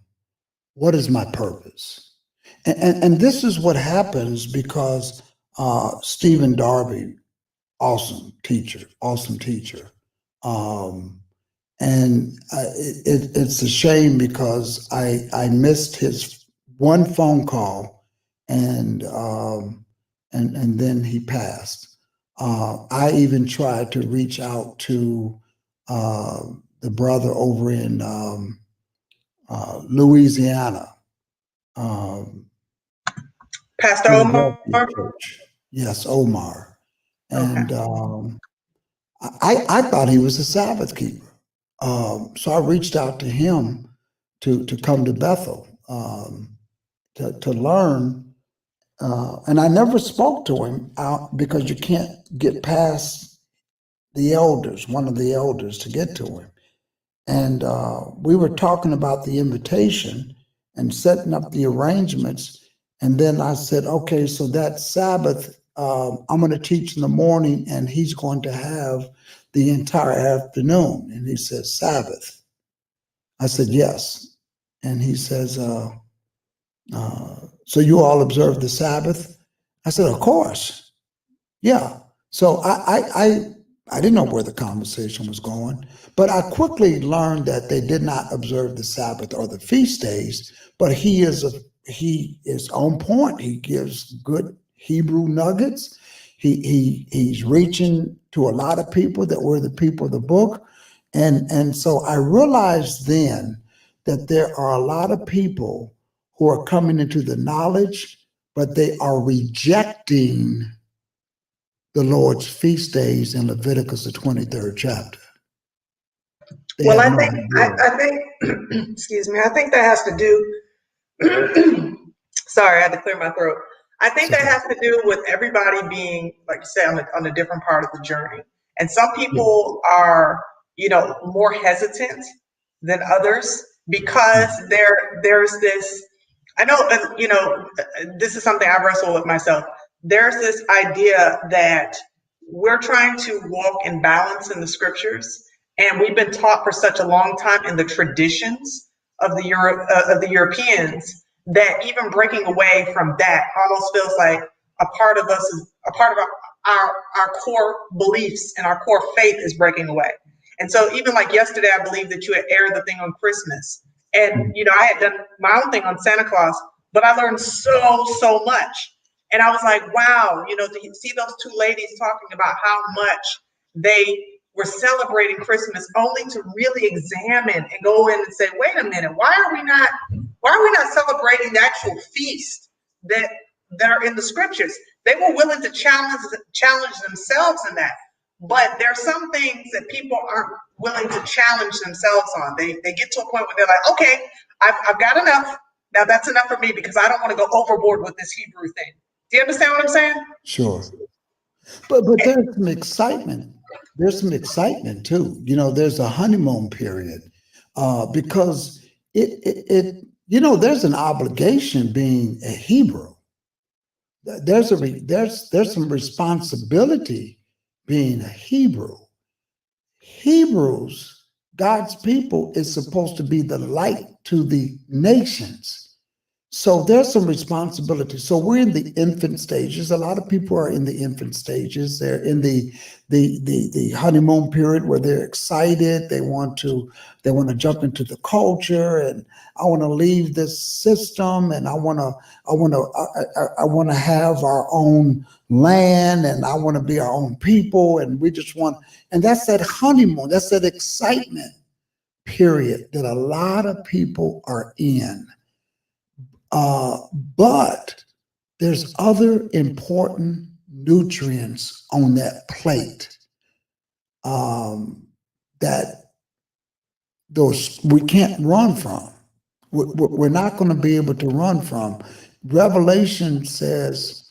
what is my purpose? And this is what happens because Stephen Darby, awesome teacher. Um, and it's a shame because I missed his one phone call, and and then he passed. I even tried to reach out to uh, the brother over in Louisiana, um, Pastor Omar? Philadelphia church. Yes, Omar. Okay. And I thought he was a Sabbath keeper. So I reached out to him to come to Bethel to learn. And I never spoke to him out because you can't get past the elders, one of the elders, to get to him. And we were talking about the invitation and setting up the arrangements. And then I said, okay, so that Sabbath, I'm going to teach in the morning, and he's going to have the entire afternoon. And he says, Sabbath. I said, yes. And he says, so you all observe the Sabbath? I said, of course. Yeah. So I didn't know where the conversation was going, but I quickly learned that they did not observe the Sabbath or the feast days. But he is on point. He gives good Hebrew nuggets. He's reaching to a lot of people that were the people of the book, and so I realized then that there are a lot of people who are coming into the knowledge, but they are rejecting the Lord's feast days in Leviticus, the 23rd chapter. They Well, have I no think idea. I think excuse me. I think that has to do. Sorry, I had to clear my throat. I think So, that has to do with everybody being, like you say, on a different part of the journey. And some yeah. people are, more hesitant than others because there's this. I know, this is something I wrestle with myself. There's this idea that we're trying to walk in balance in the scriptures, and we've been taught for such a long time in the traditions of the Europeans that even breaking away from that almost feels like a part of us is a part of our core beliefs and our core faith is breaking away. And so even like yesterday, I believe that you had aired the thing on Christmas. And I had done my own thing on Santa Claus, but I learned so much. And I was like, wow, to see those two ladies talking about how much they were celebrating Christmas only to really examine and go in and say, wait a minute, why are we not celebrating the actual feast that are in the scriptures? They were willing to challenge themselves in that. But there are some things that people aren't willing to challenge themselves on. They get to a point where they're like, okay, I've got enough. Now that's enough for me because I don't want to go overboard with this Hebrew thing. Do you understand what I'm saying? Sure. But there's some excitement. There's some excitement too. You know, there's a honeymoon period because there's an obligation being a Hebrew. There's some responsibility being a Hebrew. Hebrews, God's people, is supposed to be the light to the nations. So there's some responsibility. So we're in the infant stages. A lot of people are in the infant stages. They're in the honeymoon period where they're excited. They want to jump into the culture, and I want to leave this system, and I want to have our own land, and I want to be our own people, and we just want, and that's that honeymoon. That's that excitement period that a lot of people are in. But there's other important nutrients on that plate that those we can't run from. We're not going to be able to run from. Revelation says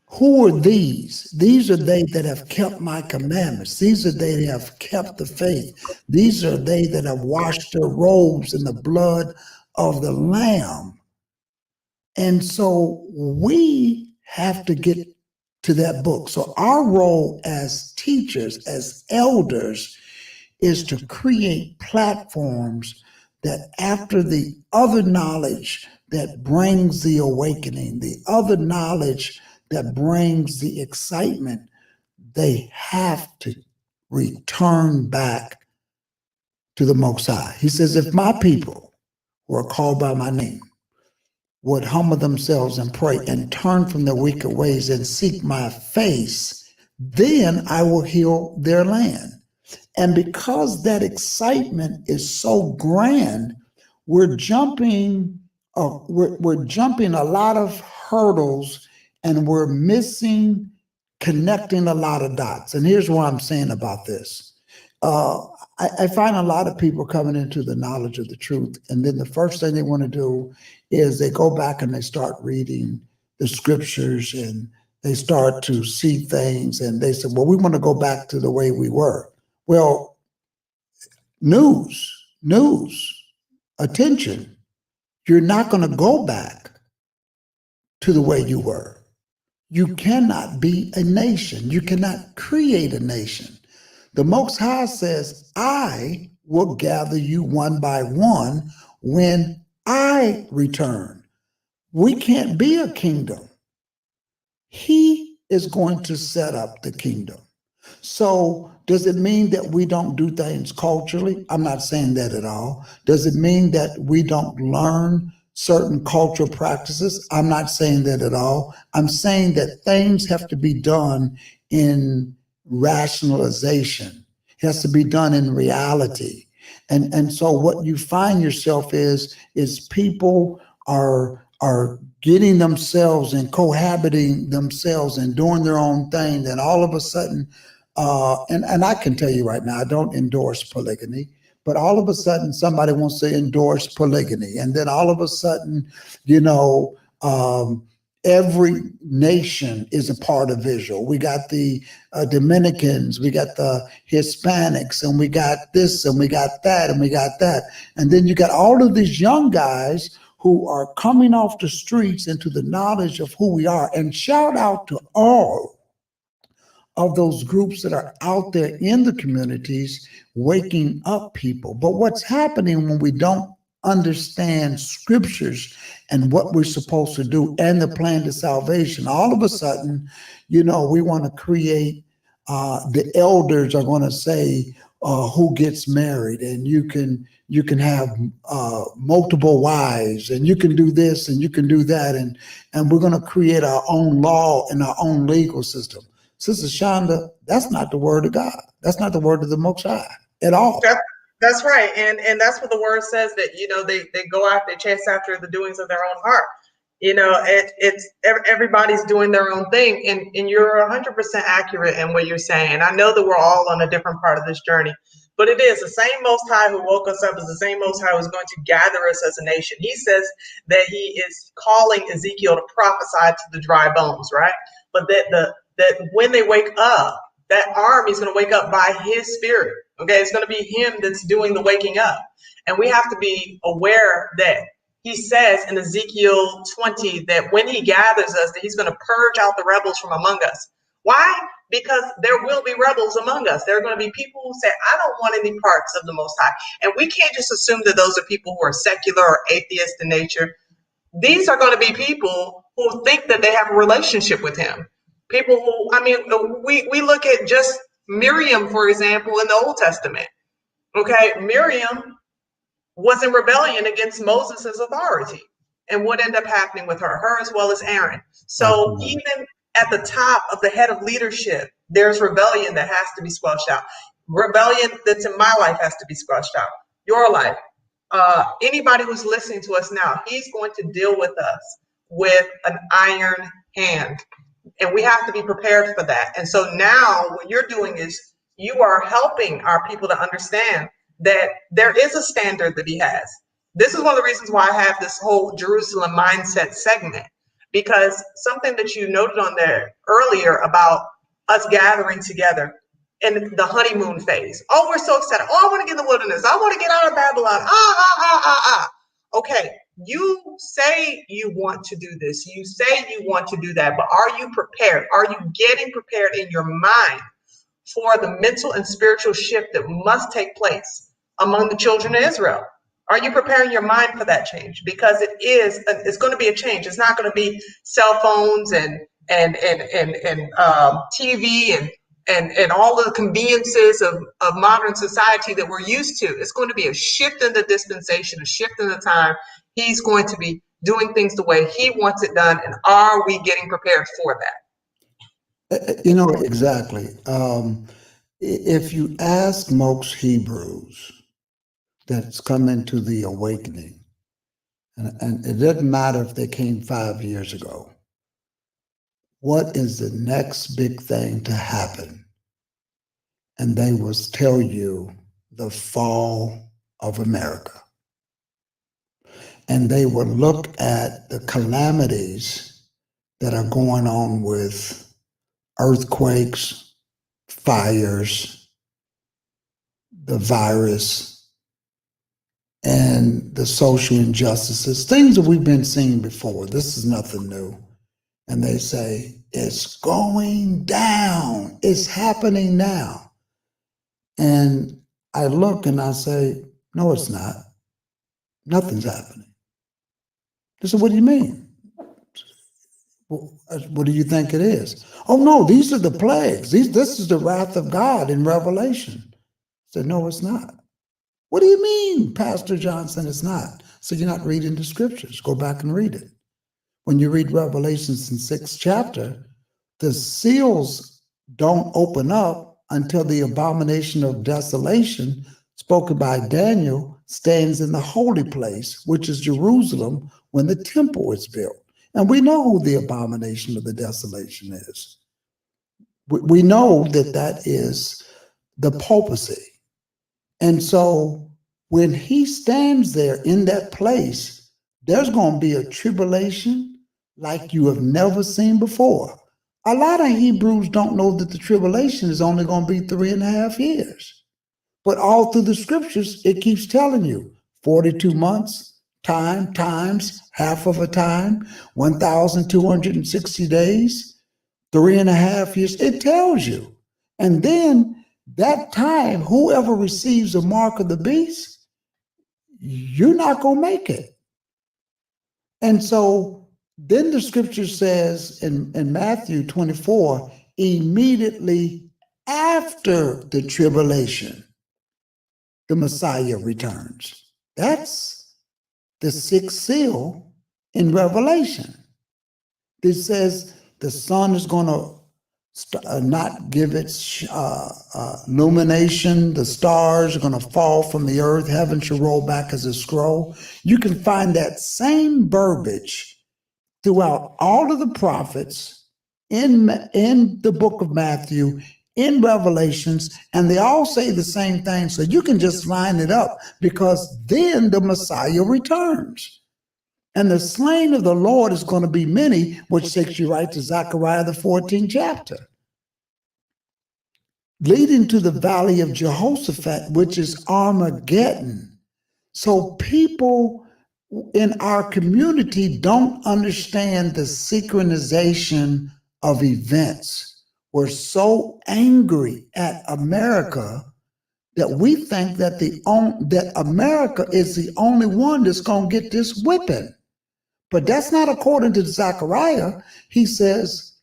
Who are these? These are they that have kept my commandments. These are they that have kept the faith. These are they that have washed their robes in the blood of the Lamb. And so we have to get to that book. So our role as teachers, as elders, is to create platforms that after the other knowledge that brings the awakening, the other knowledge that brings the excitement, they have to return back to the Most High. He says, if my people who are called by my name would humble themselves and pray and turn from their wicked ways and seek my face, then I will heal their land. And because that excitement is so grand, we're jumping, we're jumping a lot of hurdles, and we're missing connecting a lot of dots. And here's what I'm saying about this. I find a lot of people coming into the knowledge of the truth, and then the first thing they want to do is they go back and they start reading the scriptures, and they start to see things, and they say, well, we want to go back to the way we were. Well, news, attention. You're not going to go back to the way you were. You cannot be a nation. You cannot create a nation. The Most High says, I will gather you one by one when I return. We can't be a kingdom. He is going to set up the kingdom. So does it mean that we don't do things culturally? I'm not saying that at all. Does it mean that we don't learn certain cultural practices? I'm not saying that at all. I'm saying that things have to be done in rationalization. It has to be done in reality. And so what you find yourself is people are getting themselves and cohabiting themselves and doing their own thing. Then all of a sudden, and I can tell you right now, I don't endorse polygamy, but all of a sudden somebody wants to endorse polygamy. And then all of a sudden, every nation is a part of Israel. We got the Dominicans, we got the Hispanics, and we got this, and we got that, and we got that. And then you got all of these young guys who are coming off the streets into the knowledge of who we are. And shout out to all of those groups that are out there in the communities waking up people. But what's happening when we don't understand scriptures and what we're supposed to do and the plan to salvation, all of a sudden, we want to create, the elders are going to say who gets married, and you can have multiple wives, and you can do this and you can do that, and we're going to create our own law and our own legal system. Sister Shonda, that's not the word of God. That's not the word of the Most High at all. That's right. And that's what the word says, that, they go out, they chase after the doings of their own heart. It's everybody's doing their own thing. And you're 100% accurate in what you're saying. And I know that we're all on a different part of this journey. But it is the same Most High who woke us up, is the same Most High who's going to gather us as a nation. He says that he is calling Ezekiel to prophesy to the dry bones, right? But that when they wake up, that army is going to wake up by his spirit. Okay, it's going to be him that's doing the waking up. And we have to be aware that he says in Ezekiel 20 that when he gathers us, that he's going to purge out the rebels from among us. Why? Because there will be rebels among us. There are going to be people who say, I don't want any parts of the Most High. And we can't just assume that those are people who are secular or atheist in nature. These are going to be people who think that they have a relationship with him. People who, we look at just Miriam, for example, in the Old Testament. Okay, Miriam was in rebellion against Moses' authority. And what ended up happening with her as well as Aaron. So even at the top of the head of leadership, there's rebellion that has to be squelched out. Rebellion that's in my life has to be squelched out. Your life. Anybody who's listening to us now, he's going to deal with us with an iron hand. And we have to be prepared for that. And so now what you're doing is you are helping our people to understand that there is a standard that he has. This is one of the reasons why I have this whole Jerusalem mindset segment, because something that you noted on there earlier about us gathering together in the honeymoon phase. Oh, we're so excited. Oh, I want to get in the wilderness. I want to get out of Babylon. Okay, you say you want to do this. You say you want to do that, but are you prepared? Are you getting prepared in your mind for the mental and spiritual shift that must take place among the children of Israel? Are you preparing your mind for that change? Because it's going to be a change. It's not going to be cell phones and TV and all of the conveniences of modern society that we're used to. It's going to be a shift in the dispensation, a shift in the time. He's going to be doing things the way he wants it done. And are we getting prepared for that? Exactly. If you ask most Hebrews that's come into the awakening, and it doesn't matter if they came 5 years ago, what is the next big thing to happen? And they will tell you the fall of America. And they will look at the calamities that are going on with earthquakes, fires, the virus, and the social injustices, things that we've been seeing before. This is nothing new. And they say, it's going down. It's happening now. And I look and I say, no, it's not. Nothing's happening. They said, what do you mean? What do you think it is? Oh, no, these are the plagues. This is the wrath of God in Revelation. I said, no, it's not. What do you mean, Pastor Johnson, it's not? So you're not reading the scriptures. Go back and read it. When you read Revelations in 6th chapter, the seals don't open up until the abomination of desolation spoken by Daniel stands in the holy place, which is Jerusalem, when the temple is built. And we know who the abomination of the desolation is. We know that that is the papacy. And so when he stands there in that place, there's going to be a tribulation like you have never seen before. A lot of Hebrews don't know that the tribulation is only going to be 3.5 years. But all through the scriptures, it keeps telling you 42 months, times half of a time, 1,260 days, 3.5 years. It tells you. And then that time, whoever receives the mark of the beast, you're not going to make it. And so then the scripture says in Matthew 24, immediately after the tribulation, the Messiah returns. That's the 6th seal in Revelation. It says the sun is going to not give its illumination. The stars are going to fall from the earth. Heaven shall roll back as a scroll. You can find that same verbiage throughout all of the prophets in the book of Matthew, in Revelations, and they all say the same thing. So you can just line it up, because then the Messiah returns. And the slain of the Lord is going to be many, which takes you right to Zechariah, the 14th chapter, leading to the valley of Jehoshaphat, which is Armageddon. So people in our community don't understand the synchronization of events. We're so angry at America that we think that that America is the only one that's going to get this whipping. But that's not according to Zechariah. He says,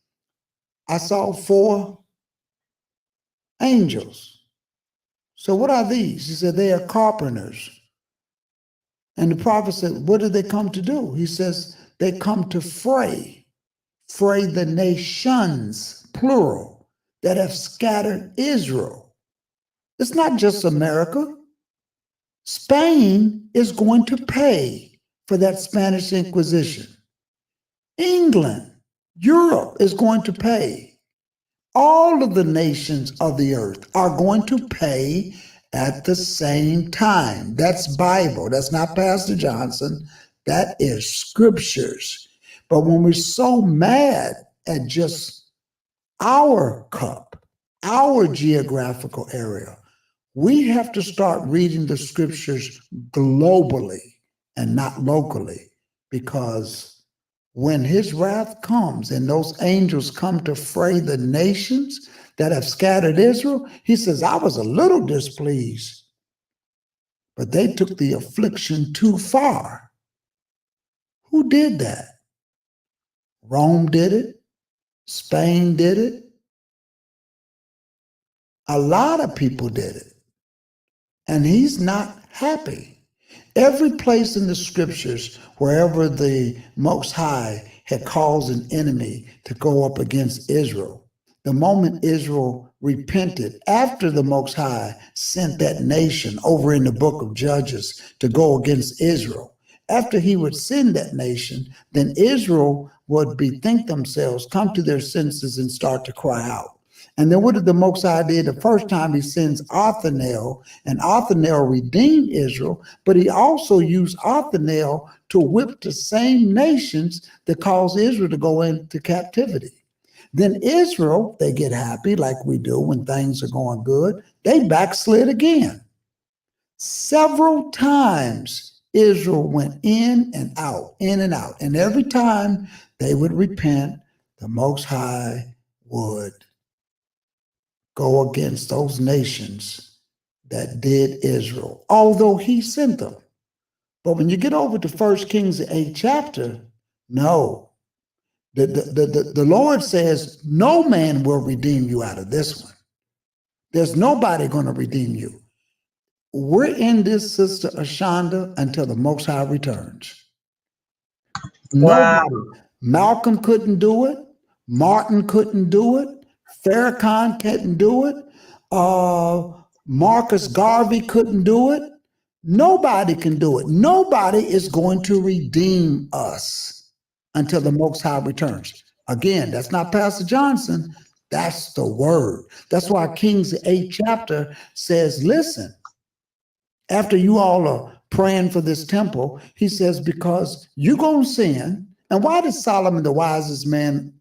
I saw 4 angels. So what are these? He said, they are carpenters. And the prophet said, what did they come to do? He says, they come to fray the nations, plural, that have scattered Israel. It's not just America. Spain is going to pay for that Spanish Inquisition. England, Europe is going to pay. All of the nations of the earth are going to pay at the same time. That's Bible. That's not Pastor Johnson. That is scriptures. But when we're so mad at just our cup, our geographical area, we have to start reading the scriptures globally and not locally, because when his wrath comes and those angels come to fray the nations that have scattered Israel, he says, I was a little displeased, but they took the affliction too far. Who did that? Rome did it. Spain did it. A lot of people did it. And he's not happy. Every place in the scriptures, wherever the Most High had caused an enemy to go up against Israel, the moment Israel repented, after the Most High sent that nation over in the book of Judges to go against Israel, after he would send that nation, then Israel would bethink themselves, come to their senses, and start to cry out. And then what did the Most High do? The first time he sends Othniel, and Othniel redeemed Israel, but he also used Othniel to whip the same nations that caused Israel to go into captivity. Then Israel, they get happy like we do when things are going good. They backslid again. Several times Israel went in and out, in and out. And every time they would repent, the Most High would go against those nations that did Israel, although he sent them. But when you get over to 1 Kings, the 8th chapter, no. The Lord says, no man will redeem you out of this one. There's nobody going to redeem you. We're in this, Sister Ashonda, until the Most High returns. Wow. Nobody. Malcolm couldn't do it. Martin couldn't do it. Farrakhan couldn't do it. Marcus Garvey couldn't do it. Nobody can do it. Nobody is going to redeem us until the Most High returns. Again, that's not Pastor Johnson. That's the word. That's why Kings, the 8th chapter says, listen, after you all are praying for this temple, he says, because you're going to sin. And why did Solomon, the wisest man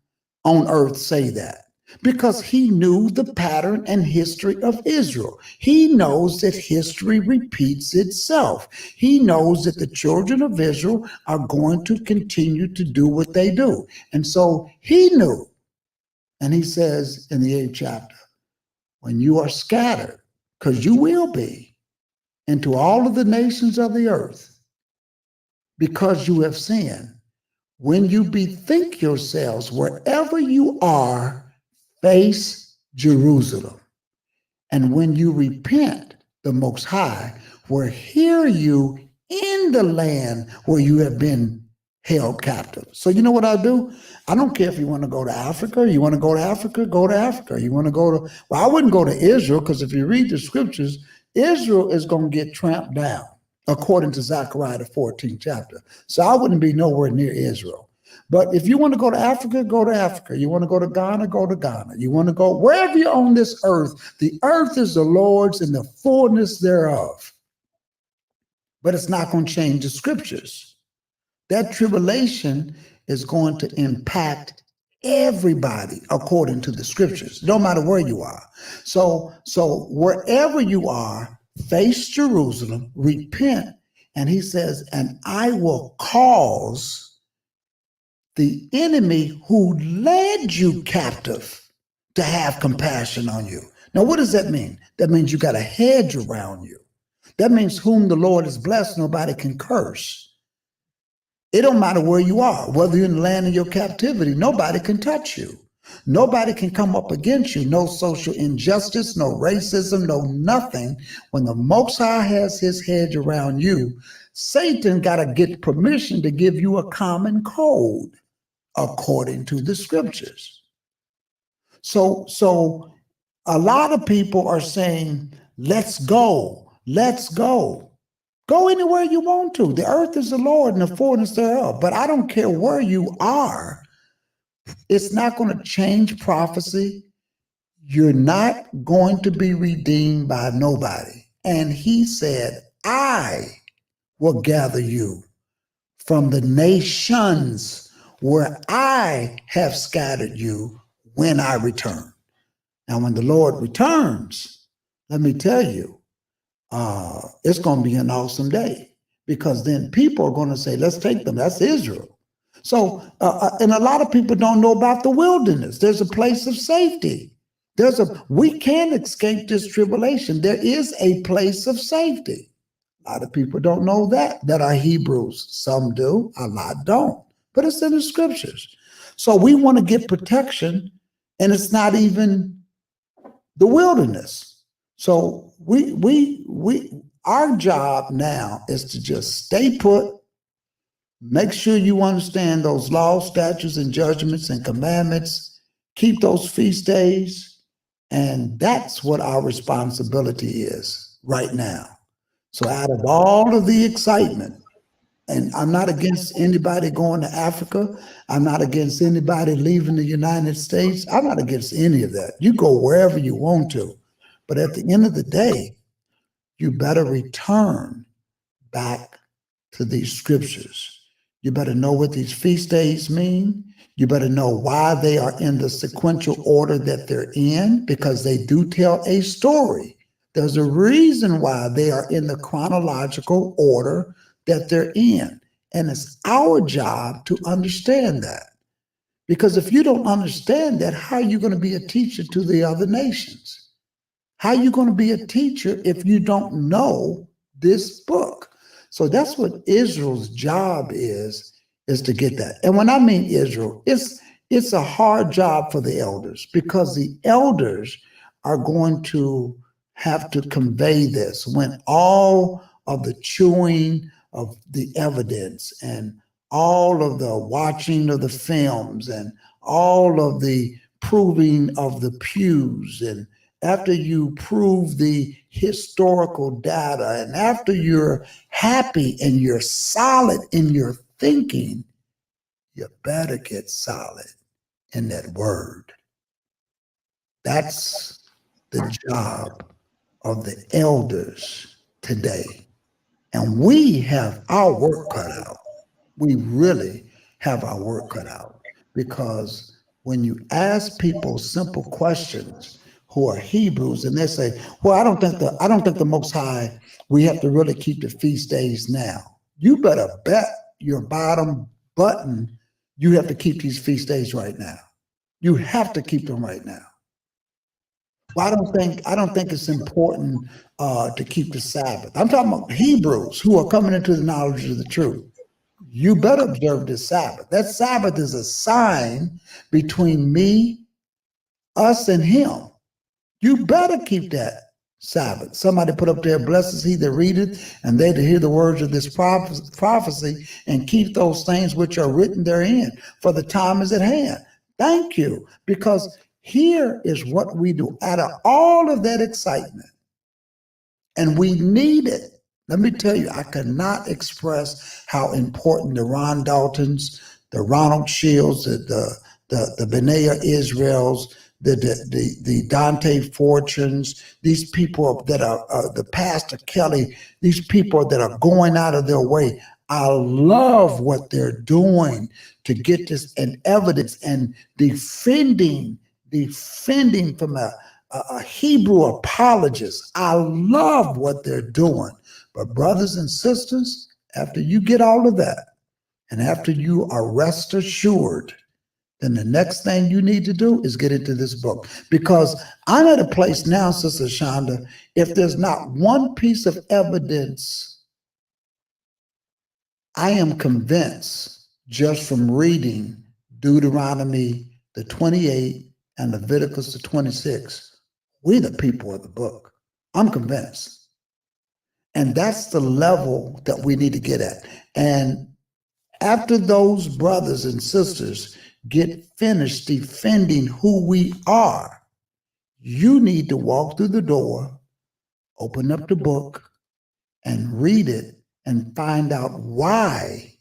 on earth, say that? Because he knew the pattern and history of Israel. He knows that history repeats itself. He knows that the children of Israel are going to continue to do what they do. And so he knew. And he says in the 8th chapter, when you are scattered, because you will be, into all of the nations of the earth, because you have sinned, when you bethink yourselves, wherever you are, face Jerusalem. And when you repent, the Most High will hear you in the land where you have been held captive. So you know what I'll do? I don't care if you want to go to Africa. You want to go to Africa? Go to Africa. You want to go to, well, I wouldn't go to Israel, because if you read the scriptures, Israel is going to get tramped down, according to Zechariah, the 14th chapter. So I wouldn't be nowhere near Israel. But if you want to go to Africa, go to Africa. You want to go to Ghana, go to Ghana. You want to go wherever you're on this earth. The earth is the Lord's and the fullness thereof. But it's not going to change the scriptures. That tribulation is going to impact everybody according to the scriptures, no matter where you are. So wherever you are, face Jerusalem, repent. And he says, and I will cause the enemy who led you captive to have compassion on you. Now, what does that mean? That means you got a hedge around you. That means whom the Lord has blessed, nobody can curse. It don't matter where you are, whether you're in the land of your captivity, nobody can touch you. Nobody can come up against you. No social injustice, no racism, no nothing. When the Most High has his hedge around you, Satan got to get permission to give you a common code according to the scriptures. So a lot of people are saying, let's go. Go anywhere you want to. The earth is the Lord and the fullness thereof. But I don't care where you are. It's not going to change prophecy. You're not going to be redeemed by nobody. And he said, I will gather you from the nations where I have scattered you when I return. Now, when the Lord returns, let me tell you, it's going to be an awesome day, because then people are going to say, let's take them. That's Israel. So, and a lot of people don't know about the wilderness. There's a place of safety. We can escape this tribulation. There is a place of safety. A lot of people don't know that are Hebrews. Some do, a lot don't, but it's in the scriptures. So we want to get protection, and it's not even the wilderness. So our job now is to just stay put, make sure you understand those laws, statutes, and judgments and commandments, keep those feast days, and that's what our responsibility is right now. So out of all of the excitement, and I'm not against anybody going to Africa. I'm not against anybody leaving the United States. I'm not against any of that. You go wherever you want to. But at the end of the day, you better return back to these scriptures. You better know what these feast days mean. You better know why they are in the sequential order that they're in, because they do tell a story. There's a reason why they are in the chronological order that they're in. And it's our job to understand that. Because if you don't understand that, how are you going to be a teacher to the other nations? How are you going to be a teacher if you don't know this book? So that's what Israel's job is to get that. And when I mean Israel, it's a hard job for the elders, because the elders are going to have to convey this when all of the chewing of the evidence and all of the watching of the films and all of the proving of the pews, and after you prove the historical data, and after you're happy and you're solid in your thinking, you better get solid in that word. That's the job of the elders today. And we have our work cut out. We really have our work cut out, because when you ask people simple questions who are Hebrews, and they say, well, I don't think the Most High, we have to really keep the feast days now. You better bet your bottom button you have to keep these feast days right now. You have to keep them right now. Well, I don't think it's important to keep the Sabbath. I'm talking about Hebrews who are coming into the knowledge of the truth. You better observe this Sabbath. That Sabbath is a sign between me, us, and him. You better keep that Sabbath. Somebody put up there, blessed is he that readeth, and they that hear the words of this prophecy, and keep those things which are written therein, for the time is at hand. Thank you, because here is what we do out of all of that excitement, and we need it. Let me tell you, I cannot express how important the Ron Daltons, the Ronald Shields, the Benaya Israels, the Dante Fortunes, these people that are the Pastor Kelly, these people that are going out of their way. I love what they're doing to get this in evidence and defending from a Hebrew apologist. I love what they're doing. But brothers and sisters, after you get all of that, and after you are rest assured, then the next thing you need to do is get into this book. Because I'm at a place now, Sister Shonda, if there's not one piece of evidence, I am convinced just from reading Deuteronomy the 28 and Leviticus the 26, we the people of the book. I'm convinced. And that's the level that we need to get at. And after those brothers and sisters get finished defending who we are, you need to walk through the door, open up the book, and read it and find out why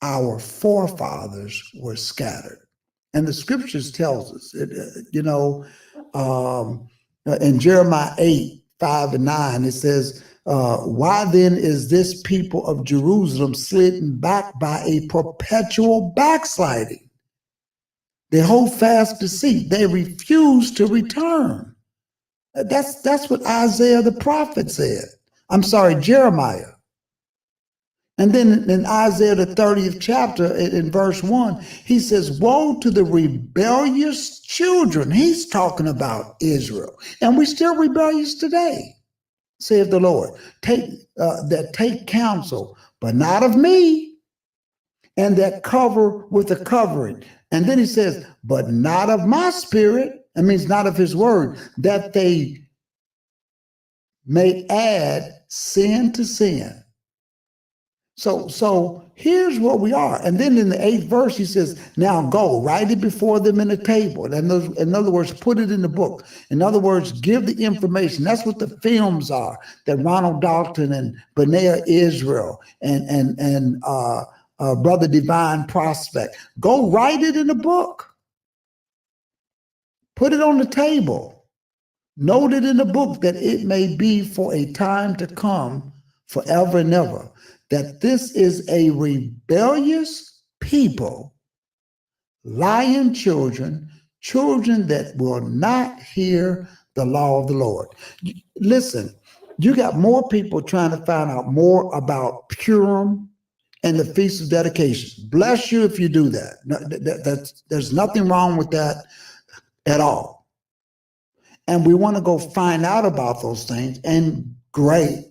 our forefathers were scattered. And the scriptures tells us, in Jeremiah 8:5-9, it says, why then is this people of Jerusalem slidden back by a perpetual backsliding? They hold fast deceit. They refuse to return. That's what Isaiah the prophet said. I'm sorry, Jeremiah. And then in Isaiah the 30th chapter, in verse 1, he says, woe to the rebellious children. He's talking about Israel. And we're still rebellious today, saith the Lord. That take counsel, but not of me, and that cover with a covering. And then he says, but not of my spirit. That means not of his word, that they may add sin to sin. So here's what we are. And then in the 8th verse, he says, now go, write it before them in a table. And in other words, put it in the book. In other words, give the information. That's what the films are that Ronald Dalton and Benea Israel and Brother Divine Prospect. Go write it in a book. Put it on the table. Note it in the book that it may be for a time to come, forever and ever, that this is a rebellious people, lying children, children that will not hear the law of the Lord. Listen, you got more people trying to find out more about Purim and the Feast of Dedication. Bless you if you do that. There's nothing wrong with that at all. And we want to go find out about those things, and great.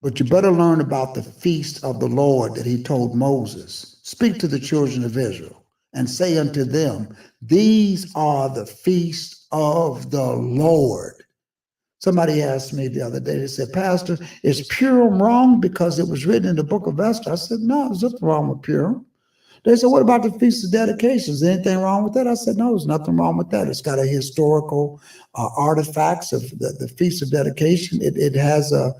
But you better learn about the feast of the Lord that he told Moses. Speak to the children of Israel and say unto them, these are the feasts of the Lord. Somebody asked me the other day, they said, Pastor, is Purim wrong because it was written in the book of Esther? I said, no, there's nothing wrong with Purim. They said, what about the Feast of Dedication? Is there anything wrong with that? I said, no, there's nothing wrong with that. It's got a historical artifacts of the Feast of Dedication. It has a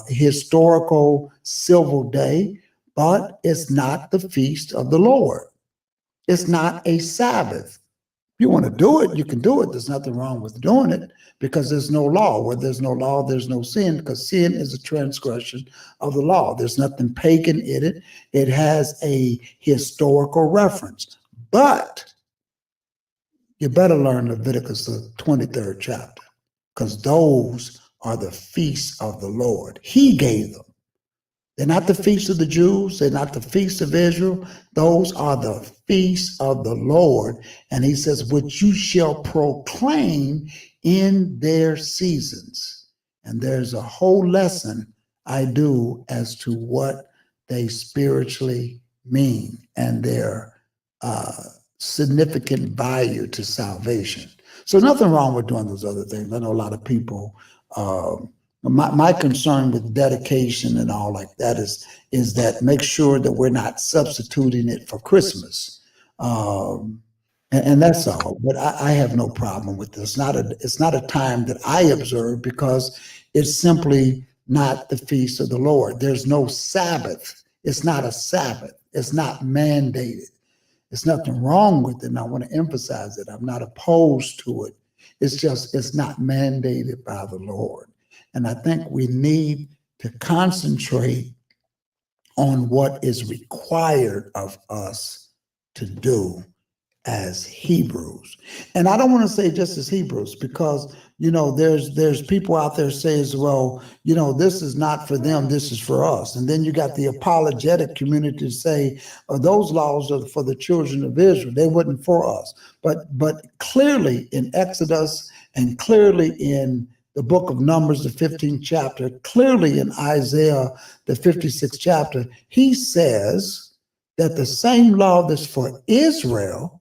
historical civil day, but it's not the feast of the Lord. It's not a Sabbath. If you want to do it, you can do it. There's nothing wrong with doing it because there's no law. Where there's no law, there's no sin, because sin is a transgression of the law. There's nothing pagan in it. It has a historical reference. But you better learn Leviticus, the 23rd chapter, because those are the feasts of the Lord. He gave them. They're not the feasts of the Jews. They're not the feasts of Israel. Those are the feasts of the Lord. And he says, which you shall proclaim in their seasons. And there's a whole lesson I do as to what they spiritually mean and their significant value to salvation. So nothing wrong with doing those other things. I know a lot of people, my concern with dedication and all like that is that make sure that we're not substituting it for Christmas. And that's all. But I have no problem with this. It's not a time that I observe because it's simply not the feast of the Lord. There's no Sabbath. It's not a Sabbath. It's not mandated. There's nothing wrong with it. And I want to emphasize it. I'm not opposed to it. It's just, it's not mandated by the Lord. And I think we need to concentrate on what is required of us to do as Hebrews. And I don't want to say just as Hebrews, because, you know, there's people out there says, well, you know, this is not for them, this is for us. And then you got the apologetic community say, oh, those laws are for the children of Israel. They weren't for us. But clearly in Exodus and clearly in the book of Numbers, the 15th chapter, clearly in Isaiah, the 56th chapter, he says that the same law that's for Israel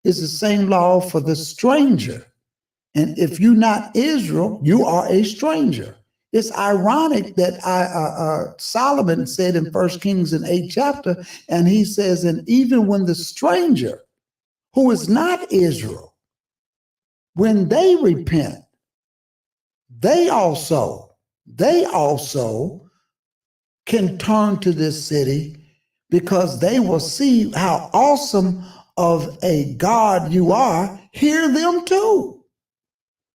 is the same law for the stranger. And if you're not Israel, you are a stranger. It's ironic that Solomon said in 1 Kings in 8th chapter, and he says, and even when the stranger who is not Israel, when they repent, they also can turn to this city because they will see how awesome of a God you are, hear them too.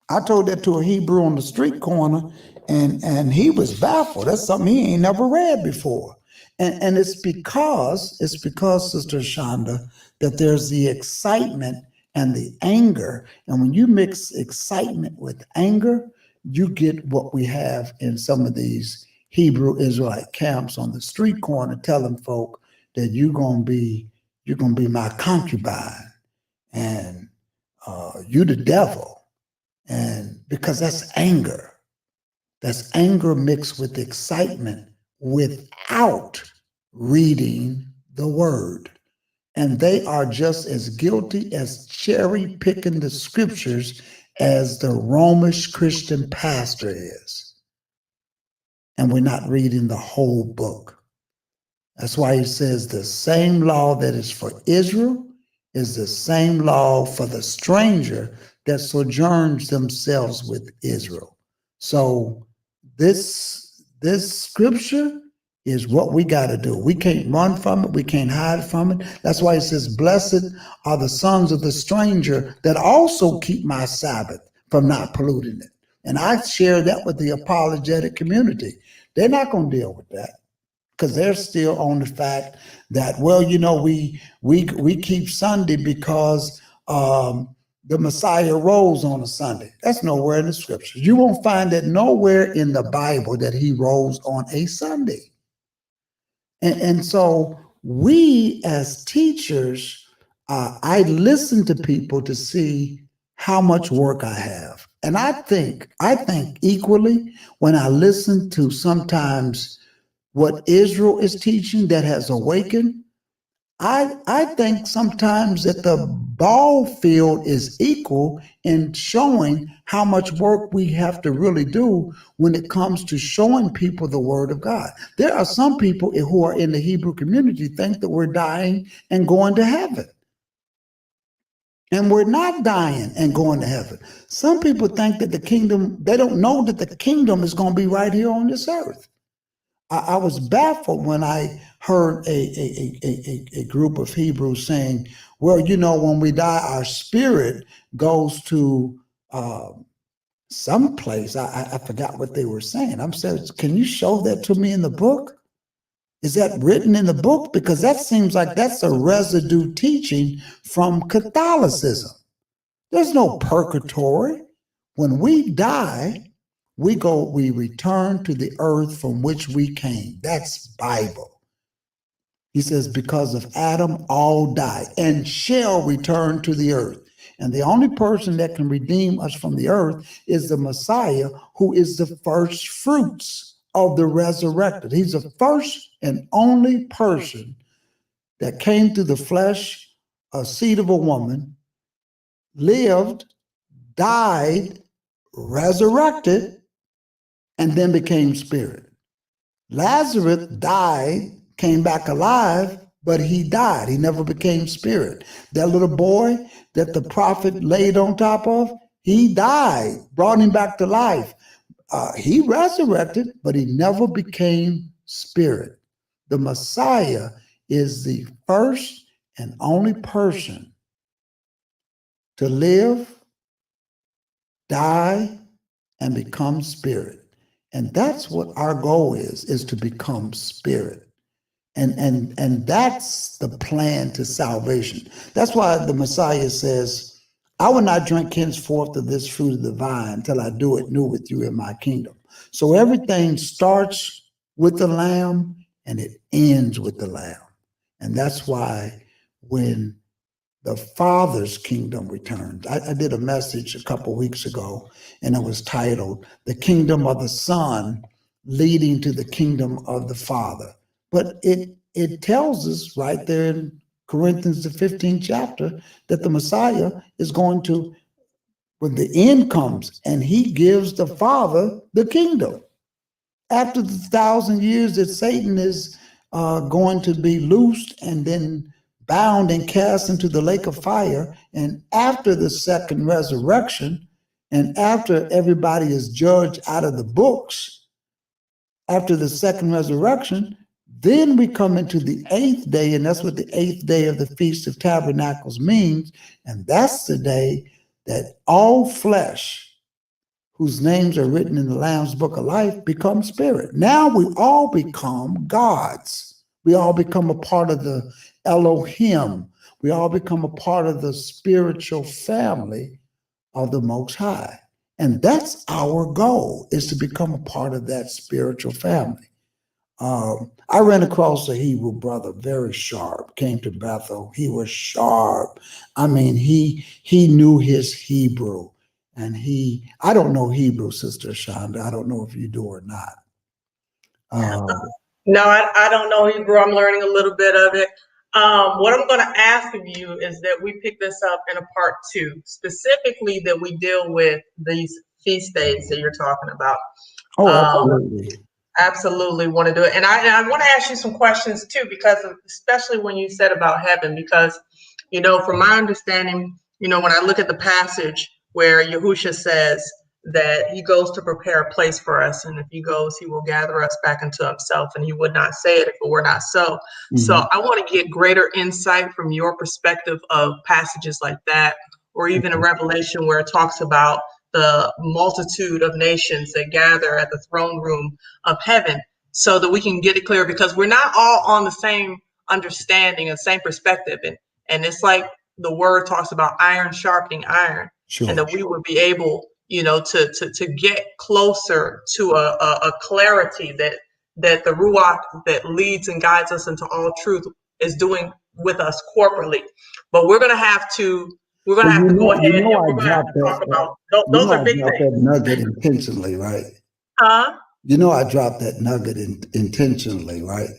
I told that to a Hebrew on the street corner, and he was baffled. That's something he ain't never read before. And it's because, Sister Shonda, that there's the excitement and the anger. And when you mix excitement with anger, you get what we have in some of these Hebrew Israelite camps on the street corner telling folk that you're gonna be my concubine, and you the devil. And because that's anger mixed with excitement without reading the word. And they are just as guilty as cherry picking the scriptures as the Romish Christian pastor is. And we're not reading the whole book. That's why he says the same law that is for Israel is the same law for the stranger that sojourns themselves with Israel. So this scripture is what we got to do. We can't run from it. We can't hide from it. That's why it says, blessed are the sons of the stranger that also keep my Sabbath from not polluting it. And I share that with the apologetic community. They're not going to deal with that because they're still on the fact that, well, we keep Sunday because the Messiah rose on a Sunday. That's nowhere in the scriptures. You won't find that nowhere in the Bible that he rose on a Sunday. And so we as teachers, I listen to people to see how much work I have. And I think equally when I listen to sometimes what Israel is teaching that has awakened, I think sometimes that the ball field is equal in showing how much work we have to really do when it comes to showing people the word of God. There are some people who are in the Hebrew community think that we're dying and going to heaven. And we're not dying and going to heaven. Some people think that the kingdom, they don't know that the kingdom is going to be right here on this earth. I was baffled when I heard a group of Hebrews saying, well, when we die, our spirit goes to some place. I forgot what they were saying. I'm saying, can you show that to me in the book? Is that written in the book? Because that seems like that's a residue teaching from Catholicism. There's no purgatory. When we die, we return to the earth from which we came. That's Bible. He says, because of Adam, all die and shall return to the earth. And the only person that can redeem us from the earth is the Messiah, who is the first fruits of the resurrected. He's the first and only person that came through the flesh, a seed of a woman, lived, died, resurrected, and then became spirit. Lazarus died, came back alive, but he died. He never became spirit. That little boy that the prophet laid on top of, he died, brought him back to life. He resurrected, but he never became spirit. The Messiah is the first and only person to live, die, and become spirit. And that's what our goal is to become spirit. And that's the plan to salvation. That's why the Messiah says, I will not drink henceforth of this fruit of the vine until I do it new with you in my kingdom. So everything starts with the Lamb and it ends with the Lamb. And that's why when the Father's kingdom returns, I did a message a couple weeks ago, and it was titled, The Kingdom of the Son Leading to the Kingdom of the Father. But it tells us right there in Corinthians, the 15th chapter, that the Messiah is going to, when the end comes, and he gives the Father the kingdom. After the 1,000 years that Satan is going to be loosed and then bound and cast into the lake of fire, and after the second resurrection, and after everybody is judged out of the books, after the second resurrection, then we come into the 8th day, and that's what the 8th day of the Feast of Tabernacles means, and that's the day that all flesh whose names are written in the Lamb's Book of Life become spirit. Now we all become gods We all become a part of the Elohim. We all become a part of the spiritual family of the Most High. And that's our goal, is to become a part of that spiritual family. I ran across a Hebrew brother, very sharp, came to Bethel. He was sharp. I mean, he knew his Hebrew. And I don't know Hebrew, Sister Shonda. I don't know if you do or not. No, I don't know Hebrew. I'm learning a little bit of it. What I'm going to ask of you is that we pick this up in a part 2, specifically that we deal with these feast days that you're talking about. Oh, absolutely. Absolutely want to do it. And I want to ask you some questions too, because especially when you said about heaven, because, from my understanding, when I look at the passage where Yahusha says that he goes to prepare a place for us, and if he goes, he will gather us back into himself, and he would not say it if it were not so. Mm-hmm. So I want to get greater insight from your perspective of passages like that, or even a Revelation where it talks about the multitude of nations that gather at the throne room of heaven, so that we can get it clear, because we're not all on the same understanding and same perspective. And it's like the word talks about iron sharpening iron, sure, and that we would be able, to get closer to a clarity that the Ruach that leads and guides us into all truth is doing with us corporately. But we're going to have to go ahead and we're going to have to talk about those are big things. That nugget intentionally, right? Huh? I dropped that nugget intentionally, right?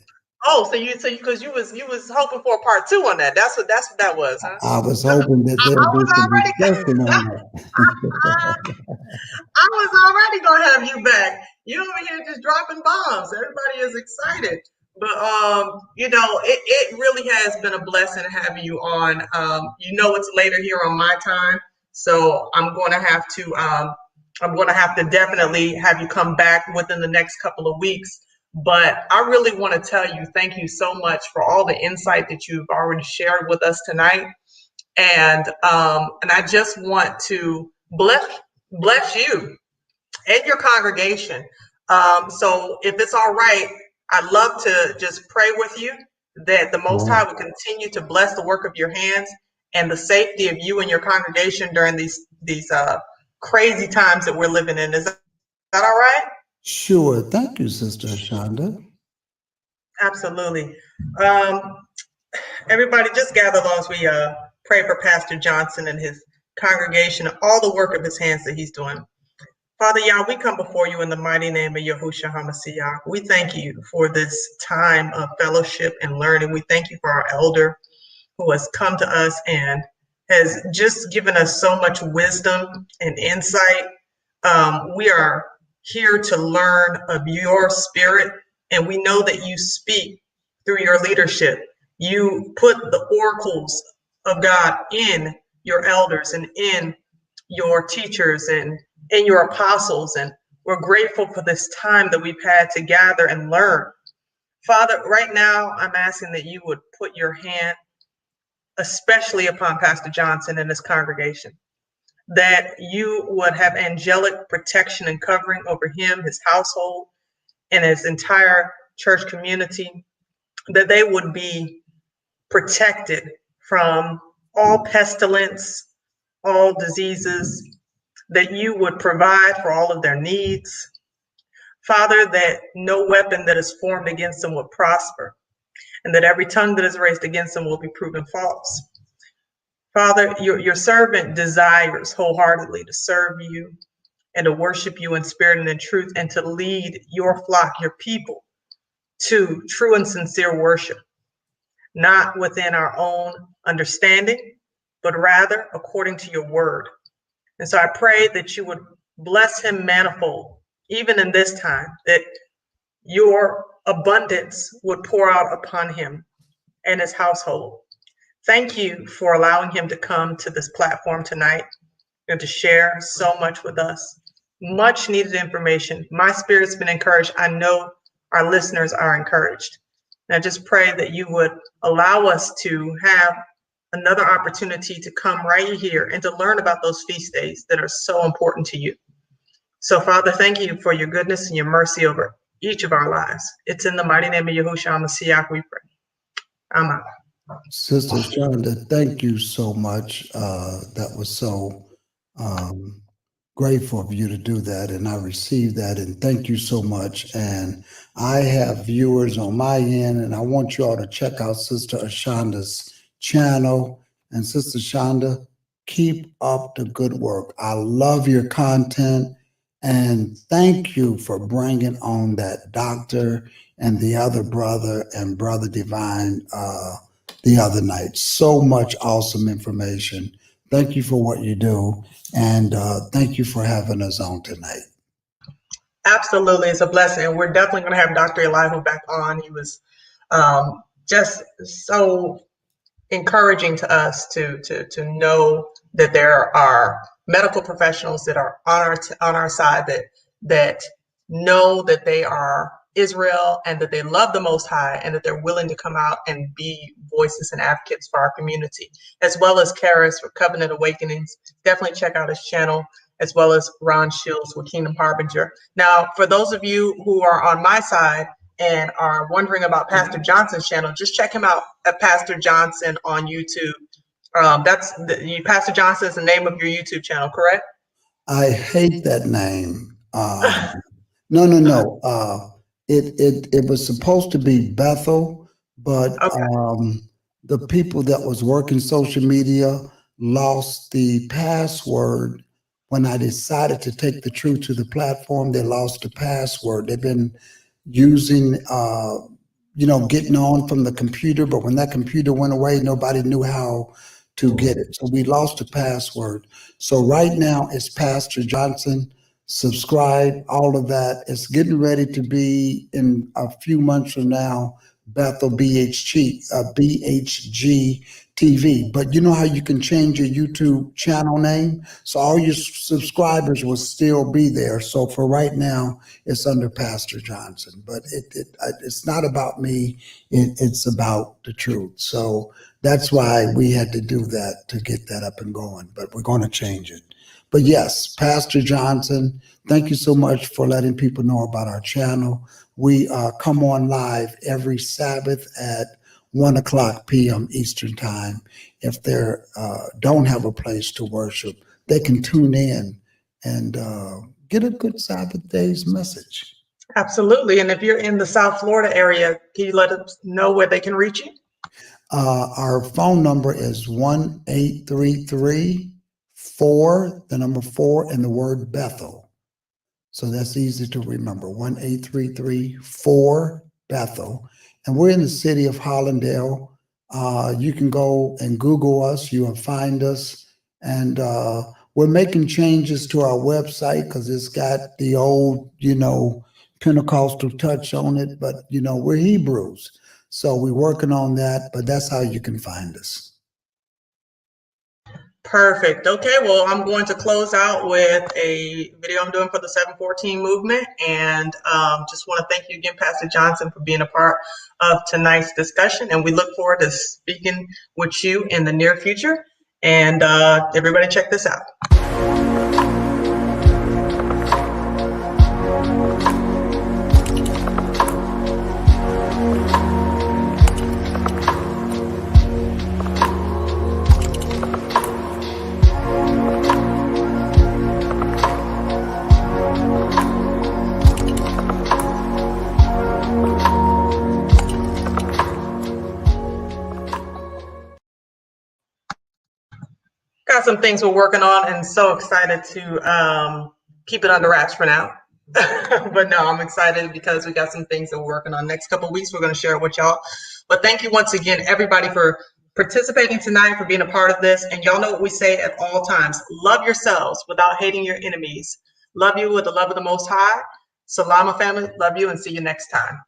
Oh, because you was hoping for a part 2 on that. That's what that was, huh? I was hoping that there would be some discussion on that. I was already gonna have you back. You over here just dropping bombs. Everybody is excited. But it really has been a blessing having you on. It's later here on my time, so I'm going to have to definitely have you come back within the next couple of weeks. But I really want to tell you, thank you so much for all the insight that you've already shared with us tonight, and I just want to bless you and your congregation. So if it's all right, I'd love to just pray with you that the Most High will continue to bless the work of your hands and the safety of you and your congregation during these crazy times that we're living in. Is that all right? Sure. Thank you, Sister Shonda. Absolutely. Everybody, just gather as we pray for Pastor Johnson and his congregation, all the work of his hands that he's doing. Father Yah, we come before you in the mighty name of Yahushua HaMashiach. We thank you for this time of fellowship and learning. We thank you for our elder who has come to us and has just given us so much wisdom and insight. We are here to learn of your spirit, and we know that you speak through your leadership. You put the oracles of God in your elders and in your teachers and in your apostles, and we're grateful for this time that we've had to gather and learn. Father, right now, I'm asking that you would put your hand especially upon Pastor Johnson and his congregation, that you would have angelic protection and covering over him, his household, and his entire church community, that they would be protected from all pestilence, all diseases, that you would provide for all of their needs. Father, that no weapon that is formed against them would prosper, and that every tongue that is raised against them will be proven false. Father, your servant desires wholeheartedly to serve you and to worship you in spirit and in truth, and to lead your flock, your people, to true and sincere worship, not within our own understanding, but rather according to your word. And so I pray that you would bless him manifold, even in this time, that your abundance would pour out upon him and his household. Thank you for allowing him to come to this platform tonight and to share so much with us. Much needed information. My spirit's been encouraged. I know our listeners are encouraged. And I just pray that you would allow us to have another opportunity to come right here and to learn about those feast days that are so important to you. So, Father, thank you for your goodness and your mercy over each of our lives. It's in the mighty name of Yahushua Mashiach we pray. Amen. Sister Shonda, thank you so much. That was so grateful of you to do that, and I received that, and thank you so much. And I have viewers on my end, and I want you all to check out Sister Ashonda's channel. And Sister Shonda, keep up the good work. I love your content, and thank you for bringing on that doctor and the other brother and Brother Divine the other night. So much awesome information. Thank you for what you do. And thank you for having us on tonight. Absolutely. It's a blessing. And we're definitely going to have Dr. Elihu back on. He was just so encouraging to us to know that there are medical professionals that are on our side that know that they are Israel and that they love the Most High and that they're willing to come out and be voices and advocates for our community, as well as Karis for Covenant Awakenings. Definitely check out his channel, as well as Ron Shields with Kingdom Harbinger. Now, for those of you who are on my side and are wondering about Pastor Johnson's channel, just check him out at Pastor Johnson on YouTube. Pastor Johnson is the name of your YouTube channel, correct? I hate that name. No. It was supposed to be Bethel, but Okay. the people that was working social media lost the password. When I decided to take the truth to the platform, they lost the password. They've been using, getting on from the computer, but when that computer went away, nobody knew how to get it. So we lost the password. So right now it's Pastor Johnson. Subscribe, all of that. It's getting ready to be in a few months from now, Bethel BHG TV. But you know how you can change your YouTube channel name? So all your subscribers will still be there. So for right now, it's under Pastor Johnson. But it's not about me. It's about the truth. So that's why we had to do that to get that up and going. But we're going to change it. But yes, Pastor Johnson, thank you so much for letting people know about our channel. We come on live every Sabbath at 1:00 p.m. Eastern Time. If they don't have a place to worship, they can tune in and get a good Sabbath day's message. Absolutely. And if you're in the South Florida area, can you let us know where they can reach you? Our phone number is 1-833-4, the number 4, and the word Bethel. So that's easy to remember, 1-833-4 Bethel. And we're in the city of Hollandale. You can go and Google us. You will find us. And we're making changes to our website because it's got the old, Pentecostal touch on it. But, we're Hebrews. So we're working on that. But that's how you can find us. Perfect. Okay, well, I'm going to close out with a video I'm doing for the 714 movement. And just want to thank you again, Pastor Johnson, for being a part of tonight's discussion. And we look forward to speaking with you in the near future. And everybody check this out. Got some things we're working on and so excited to keep it under wraps for now. But no, I'm excited because we got some things that we're working on. Next couple of weeks, we're going to share it with y'all. But thank you once again, everybody, for participating tonight, for being a part of this. And y'all know what we say at all times. Love yourselves without hating your enemies. Love you with the love of the Most High. Salama family, love you and see you next time.